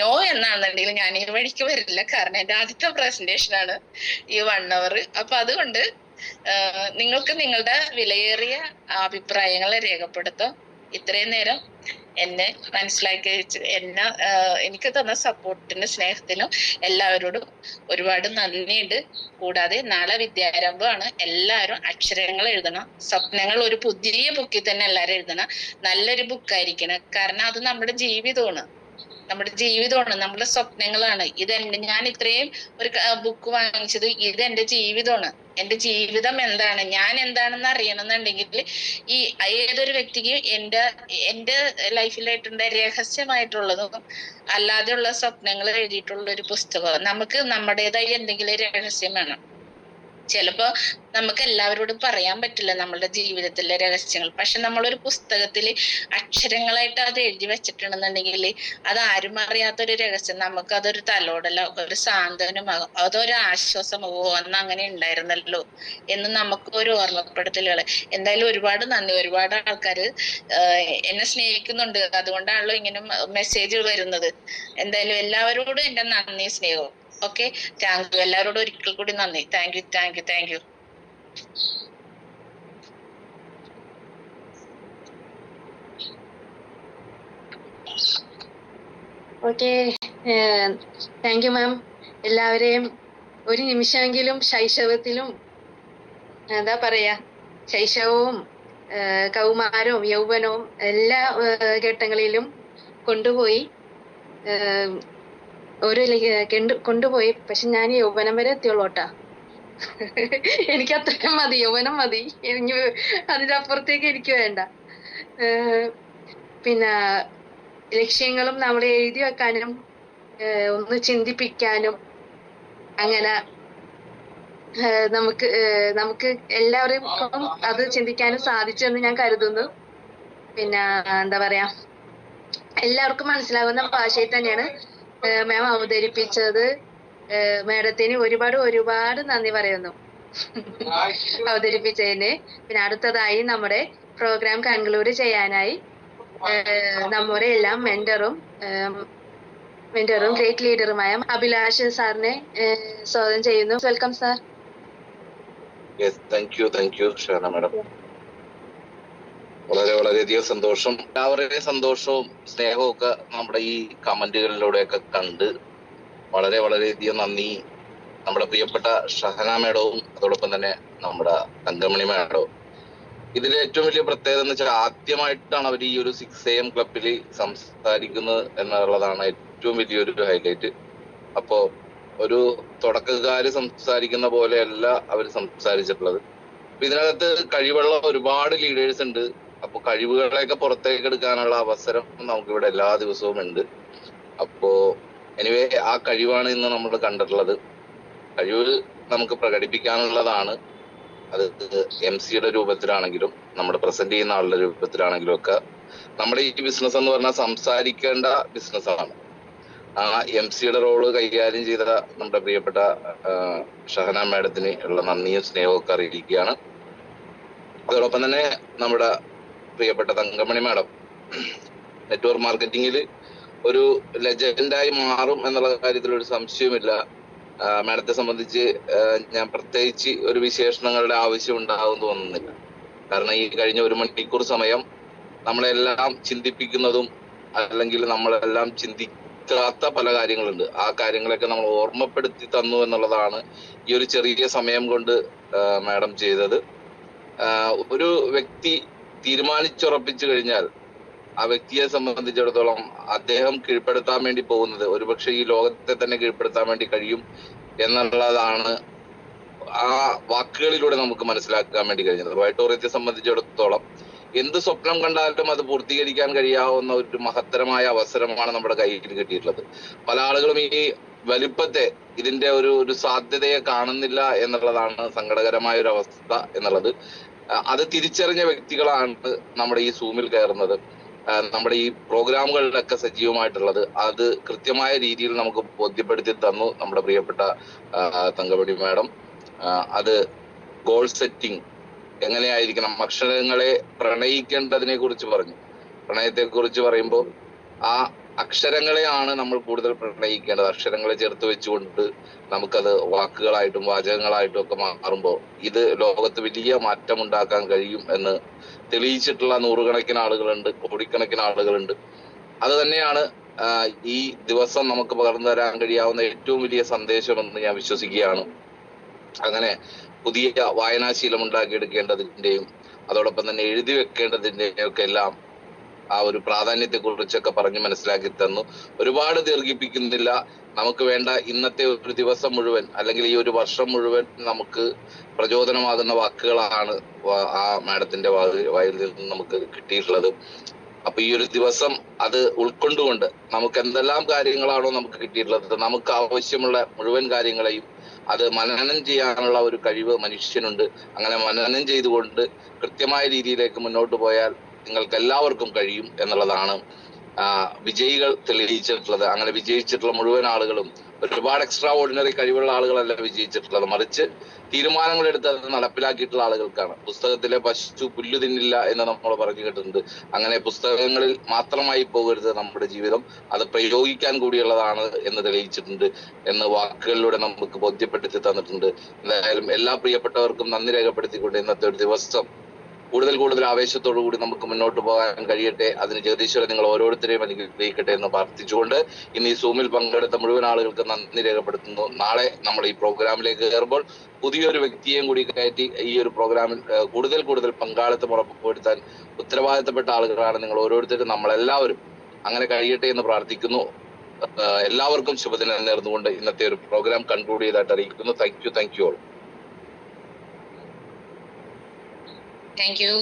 നോ എന്നാണെന്നുണ്ടെങ്കിൽ ഞാൻ ഈ വഴിക്ക് വരില്ല. കാരണം എന്റെ ആദ്യത്തെ പ്രസന്റേഷൻ ആണ് ഈ 1 hour. അപ്പൊ അതുകൊണ്ട് നിങ്ങൾക്ക് നിങ്ങളുടെ വിലയേറിയ അഭിപ്രായങ്ങൾ രേഖപ്പെടുത്തും. ഇത്രയും നേരം എന്നെ മനസ്സിലാക്കി എനിക്ക് തന്ന സപ്പോർട്ടിനും സ്നേഹത്തിനും എല്ലാവരോടും ഒരുപാട് നന്ദിയുണ്ട്. കൂടാതെ നാളെ വിദ്യാരംഭമാണ്. എല്ലാവരും അക്ഷരങ്ങൾ എഴുതണം. സ്വപ്നങ്ങൾ ഒരു പുതിയ ബുക്കിൽ തന്നെ എല്ലാവരും എഴുതണം. നല്ലൊരു ബുക്കായിരിക്കണം. കാരണം അത് നമ്മുടെ ജീവിതമാണ്, നമ്മുടെ സ്വപ്നങ്ങളാണ്. ഞാൻ ഇത്രയും ഒരു ബുക്ക് വാങ്ങിച്ചത് ഇതെന്റെ ജീവിതമാണ്. എന്റെ ജീവിതം എന്താണ്, ഞാൻ എന്താണെന്ന് അറിയണമെന്നുണ്ടെങ്കിൽ ഈ ഏതൊരു വ്യക്തിക്കും എന്റെ ലൈഫിലായിട്ടുള്ള രഹസ്യമായിട്ടുള്ളതും അല്ലാതെയുള്ള സ്വപ്നങ്ങൾ എഴുതിയിട്ടുള്ള ഒരു പുസ്തകം. നമുക്ക് നമ്മുടേതായി എന്തെങ്കിലും രഹസ്യം വേണം. ചിലപ്പോ നമുക്ക് എല്ലാവരോടും പറയാൻ പറ്റില്ല നമ്മളുടെ ജീവിതത്തിലെ രഹസ്യങ്ങൾ. പക്ഷെ നമ്മളൊരു പുസ്തകത്തിൽ അക്ഷരങ്ങളായിട്ട് അത് എഴുതി വെച്ചിട്ടുണ്ടെന്നുണ്ടെങ്കിൽ അത് ആരും അറിയാത്തൊരു രഹസ്യം. നമുക്ക് അതൊരു തലോടലോ ഒരു സാന്ത്വനമാകും, അതൊരു ആശ്വാസമാകുമോ അന്ന് അങ്ങനെ ഉണ്ടായിരുന്നല്ലോ എന്ന് നമുക്ക് ഒരു ഓർമ്മപ്പെടുത്തലുകള്. എന്തായാലും ഒരുപാട് നന്ദി. ഒരുപാട് ആൾക്കാര് എന്നെ സ്നേഹിക്കുന്നുണ്ട്. അതുകൊണ്ടാണല്ലോ ഇങ്ങനെ മെസ്സേജ് വരുന്നത്. എന്തായാലും എല്ലാവരോടും എന്റെ നന്ദി സ്നേഹവും. Okay, thank you. എല്ലാവരോടും ഒരിക്കൽ കൂടി നന്ദി. Thank you, thank you, thank you. Okay, thank you ma'am. എല്ലാവരെയും ഒരു നിമിഷമെങ്കിലും ശൈശവത്തിലും എന്താ പറയാ, ശൈശവവും കൗമാരവും യൗവനവും എല്ലാ ഘട്ടങ്ങളിലും കൊണ്ടുപോയി കൊണ്ടുപോയി. പക്ഷെ ഞാൻ യൗവനം വരെ എത്തിയുള്ളൂട്ടാ. എനിക്ക് അത്രയും മതി, യൗവനം മതി. എനിക്ക് അതിന്റെ അപ്പുറത്തേക്ക് എനിക്ക് വേണ്ട. പിന്നെ ലക്ഷ്യങ്ങളും നമ്മളെ എഴുതി വെക്കാനും ഒന്ന് ചിന്തിപ്പിക്കാനും അങ്ങനെ നമുക്ക് എല്ലാവർക്കും അത് ചിന്തിക്കാനും സാധിച്ചു എന്ന് ഞാൻ കരുതുന്നു. പിന്നെ എന്താ പറയാ, എല്ലാവർക്കും മനസ്സിലാവുന്ന ഭാഷയിൽ തന്നെയാണ് മാം അവതരിപ്പിച്ചത്. മാഡത്തിന് ഒരുപാട് നന്ദി പറയുന്നു അവതരിപ്പിച്ചതിന്. പിന്നെ അടുത്തതായി നമ്മുടെ പ്രോഗ്രാം കൺക്ലൂഡ് ചെയ്യാനായി നമ്മുടെ എല്ലാം മെന്ററും ഗ്രേറ്റ് ലീഡറുമായ അഭിലാഷ് സാറിനെ സ്വാഗതം ചെയ്യുന്നു. Welcome sir. Thank you Shana madam. വളരെയധികം സന്തോഷം. എല്ലാവരുടെയും സന്തോഷവും സ്നേഹവും ഒക്കെ നമ്മുടെ ഈ കമന്റുകളിലൂടെയൊക്കെ കണ്ട് വളരെയധികം നന്ദി. നമ്മുടെ പ്രിയപ്പെട്ട ഷഹന മേഡവും അതോടൊപ്പം തന്നെ നമ്മുടെ തങ്കമണി മേഡവും. ഇതിലെ ഏറ്റവും വലിയ പ്രത്യേകത എന്ന് വെച്ചാൽ ആദ്യമായിട്ടാണ് അവർ ഈ ഒരു 6 AM ക്ലബിൽ സംസാരിക്കുന്നത് എന്നുള്ളതാണ് ഏറ്റവും വലിയൊരു ഹൈലൈറ്റ്. അപ്പോ ഒരു തുടക്കക്കാര് സംസാരിക്കുന്ന പോലെയല്ല അവർ സംസാരിച്ചിട്ടുള്ളത്. ഇതിനകത്ത് കഴിവുള്ള ഒരുപാട് ലീഡേഴ്സ് ഉണ്ട്. അപ്പൊ കഴിവുകളെയൊക്കെ പുറത്തേക്ക് എടുക്കാനുള്ള അവസരം നമുക്കിവിടെ എല്ലാ ദിവസവും ഉണ്ട്. അപ്പോ എനിവേ ആ കഴിവാണ് ഇന്ന് നമ്മൾ കണ്ടിട്ടുള്ളത്. കഴിവ് നമുക്ക് പ്രകടിപ്പിക്കാനുള്ളതാണ്. അത് MC-യുടെ രൂപത്തിലാണെങ്കിലും നമ്മുടെ പ്രസന്റ് ചെയ്യുന്ന ആളുടെ രൂപത്തിലാണെങ്കിലും ഒക്കെ. നമ്മുടെ ഈ ബിസിനസ് എന്ന് പറഞ്ഞാൽ സംസാരിക്കേണ്ട ബിസിനസ്സാണ്. ആ MC-യുടെ റോള് കൈകാര്യം ചെയ്ത നമ്മുടെ പ്രിയപ്പെട്ട ഷഹന മാഡത്തിന് ഉള്ള നന്ദിയും സ്നേഹവും ഒക്കെ അറിയിക്കുകയാണ്. അതോടൊപ്പം തന്നെ നമ്മുടെ പ്രിയപ്പെട്ട തങ്കമണി മാഡം നെറ്റ്വർക്ക് മാർക്കറ്റിംഗിൽ ഒരു ലെജൻഡായി മാറും എന്നുള്ള കാര്യത്തിൽ ഒരു സംശയമില്ല. മാഡത്തെ സംബന്ധിച്ച് ഞാൻ പ്രത്യേകിച്ച് ഒരു വിശേഷണങ്ങളുടെ ആവശ്യം ഉണ്ടാവും തോന്നുന്നില്ല. കാരണം ഈ കഴിഞ്ഞ 1 മണിക്കൂർ സമയം നമ്മളെല്ലാം ചിന്തിപ്പിക്കുന്നതും അല്ലെങ്കിൽ നമ്മളെല്ലാം ചിന്തിക്കാത്ത പല കാര്യങ്ങളുണ്ട്. ആ കാര്യങ്ങളൊക്കെ നമ്മൾ ഓർമ്മപ്പെടുത്തി തന്നു എന്നുള്ളതാണ് ഈ ഒരു ചെറിയ സമയം കൊണ്ട് മാഡം ചെയ്തത്. ഒരു വ്യക്തി തീരുമാനിച്ചുറപ്പിച്ചു കഴിഞ്ഞാൽ ആ വ്യക്തിയെ സംബന്ധിച്ചിടത്തോളം അദ്ദേഹം കീഴ്പ്പെടുത്താൻ വേണ്ടി പോകുന്നത് ഒരുപക്ഷെ ഈ ലോകത്തെ തന്നെ കീഴ്പ്പെടുത്താൻ വേണ്ടി കഴിയും എന്നുള്ളതാണ് ആ വാക്കുകളിലൂടെ നമുക്ക് മനസ്സിലാക്കാൻ വേണ്ടി കഴിഞ്ഞത്. വൈറ്റോറിയത്തെ സംബന്ധിച്ചിടത്തോളം എന്ത് സ്വപ്നം കണ്ടാലും അത് പൂർത്തീകരിക്കാൻ കഴിയാവുന്ന ഒരു മഹത്തരമായ അവസരമാണ് നമ്മുടെ കയ്യിൽ കിട്ടിയിട്ടുള്ളത്. പല ആളുകളും ഈ വലിപ്പത്തെ, ഇതിന്റെ ഒരു സാധ്യതയെ കാണുന്നില്ല എന്നുള്ളതാണ് സങ്കടകരമായ ഒരു അവസ്ഥ എന്നുള്ളത്. അത് തിരിച്ചറിഞ്ഞ വ്യക്തികളാണ് നമ്മുടെ ഈ സൂമിൽ കയറുന്നത്, നമ്മുടെ ഈ പ്രോഗ്രാമുകളിലൊക്കെ സജീവമായിട്ടുള്ളത്. അത് കൃത്യമായ രീതിയിൽ നമുക്ക് ബോധ്യപ്പെടുത്തി തന്നു നമ്മുടെ പ്രിയപ്പെട്ട തങ്കമണി മാഡം. അത് ഗോൾ സെറ്റിംഗ് എങ്ങനെയായിരിക്കണം, അക്ഷരങ്ങളെ പ്രണയിക്കേണ്ടതിനെ കുറിച്ച് പറഞ്ഞു. പ്രണയത്തെ കുറിച്ച് പറയുമ്പോൾ ആ അക്ഷരങ്ങളെയാണ് നമ്മൾ കൂടുതൽ പ്രണയിക്കേണ്ടത്. അക്ഷരങ്ങളെ ചേർത്ത് വെച്ചുകൊണ്ട് നമുക്കത് വാക്കുകളായിട്ടും വാചകങ്ങളായിട്ടും ഒക്കെ മാറുമ്പോൾ ഇത് ലോകത്ത് വലിയ മാറ്റം ഉണ്ടാക്കാൻ കഴിയും എന്ന് തെളിയിച്ചിട്ടുള്ള നൂറുകണക്കിന് ആളുകളുണ്ട്, കോടിക്കണക്കിന് ആളുകളുണ്ട്. അത് തന്നെയാണ് ഈ ദിവസം നമുക്ക് പകർന്നു തരാൻ കഴിയാവുന്ന ഏറ്റവും വലിയ സന്ദേശമെന്ന് ഞാൻ വിശ്വസിക്കുകയാണ്. അങ്ങനെ പുതിയ വായനാശീലം ഉണ്ടാക്കിയെടുക്കേണ്ടതിന്റെയും അതോടൊപ്പം തന്നെ എഴുതി വെക്കേണ്ടതിന്റെയും ഒക്കെ എല്ലാം ആ ഒരു പ്രാധാന്യത്തെ കുറിച്ചൊക്കെ പറഞ്ഞ് മനസ്സിലാക്കി തന്നു. ഒരുപാട് ദീർഘിപ്പിക്കുന്നില്ല. നമുക്ക് വേണ്ട ഇന്നത്തെ ഒരു ദിവസം മുഴുവൻ അല്ലെങ്കിൽ ഈ ഒരു വർഷം മുഴുവൻ നമുക്ക് പ്രചോദനമാകുന്ന വാക്കുകളാണ് ആ മാഡത്തിന്റെ വായിൽ നിന്ന് നമുക്ക് കിട്ടിയിട്ടുള്ളത്. അപ്പൊ ഈ ഒരു ദിവസം അത് ഉൾക്കൊണ്ടുകൊണ്ട് നമുക്ക് എന്തെല്ലാം കാര്യങ്ങളാണോ നമുക്ക് കിട്ടിയിട്ടുള്ളത്, നമുക്ക് ആവശ്യമുള്ള മുഴുവൻ കാര്യങ്ങളെയും അത് മനനം ചെയ്യാനുള്ള ഒരു കഴിവ് മനുഷ്യനുണ്ട്. അങ്ങനെ മനനം ചെയ്തുകൊണ്ട് കൃത്യമായ രീതിയിലേക്ക് മുന്നോട്ട് പോയാൽ നിങ്ങൾക്ക് എല്ലാവർക്കും കഴിയും എന്നുള്ളതാണ് വിജയികൾ തെളിയിച്ചിട്ടുള്ളത്. അങ്ങനെ വിജയിച്ചിട്ടുള്ള മുഴുവൻ ആളുകളും ഒരുപാട് എക്സ്ട്രാ ഓർഡിനറി കഴിവുള്ള ആളുകളല്ല വിജയിച്ചിട്ടുള്ളത്, മറിച്ച് തീരുമാനങ്ങളെടുത്ത് അത് നടപ്പിലാക്കിയിട്ടുള്ള ആളുകൾക്കാണ്. പുസ്തകത്തിലെ പശു പുല്ലു തിന്നില്ല എന്ന് നമ്മൾ പറഞ്ഞു കേട്ടിട്ടുണ്ട്. അങ്ങനെ പുസ്തകങ്ങളിൽ മാത്രമായി പോകരുത് നമ്മുടെ ജീവിതം, അത് പ്രയോഗിക്കാൻ കൂടിയുള്ളതാണ് എന്ന് തെളിയിച്ചിട്ടുണ്ട് എന്ന് വാക്കുകളിലൂടെ നമുക്ക് ബോധ്യപ്പെടുത്തി തന്നിട്ടുണ്ട്. എന്തായാലും എല്ലാ പ്രിയപ്പെട്ടവർക്കും നന്ദി രേഖപ്പെടുത്തിക്കൊണ്ട് ഇന്നത്തെ ഒരു ദിവസം കൂടുതൽ ആവേശത്തോടു കൂടി നമുക്ക് മുന്നോട്ട് പോകാൻ കഴിയട്ടെ. അതിന് ജഗദീശ്വരൻ നിങ്ങൾ ഓരോരുത്തരെയും അനുഗ്രഹിക്കട്ടെ എന്ന് പ്രാർത്ഥിച്ചുകൊണ്ട് ഇന്ന് ഈ സൂമിൽ പങ്കെടുത്ത മുഴുവൻ ആളുകൾക്ക് നന്ദി രേഖപ്പെടുത്തുന്നു. നാളെ നമ്മൾ ഈ പ്രോഗ്രാമിലേക്ക് കയറുമ്പോൾ പുതിയൊരു വ്യക്തിയെയും കൂടി കയറ്റി ഈ ഒരു പ്രോഗ്രാമിൽ കൂടുതൽ പങ്കാളിത്തം ഉറപ്പുവരുത്താൻ ഉത്തരവാദിത്തപ്പെട്ട ആളുകളാണ് നിങ്ങൾ ഓരോരുത്തരും, നമ്മളെല്ലാവരും. അങ്ങനെ കഴിയട്ടെ എന്ന് പ്രാർത്ഥിക്കുന്നു. എല്ലാവർക്കും ശുഭദിനം നേർന്നുകൊണ്ട് ഇന്നത്തെ ഒരു പ്രോഗ്രാം കൺക്ലൂഡ് ചെയ്തായിട്ട് അറിയിക്കുന്നു. Thank you all. Thank you.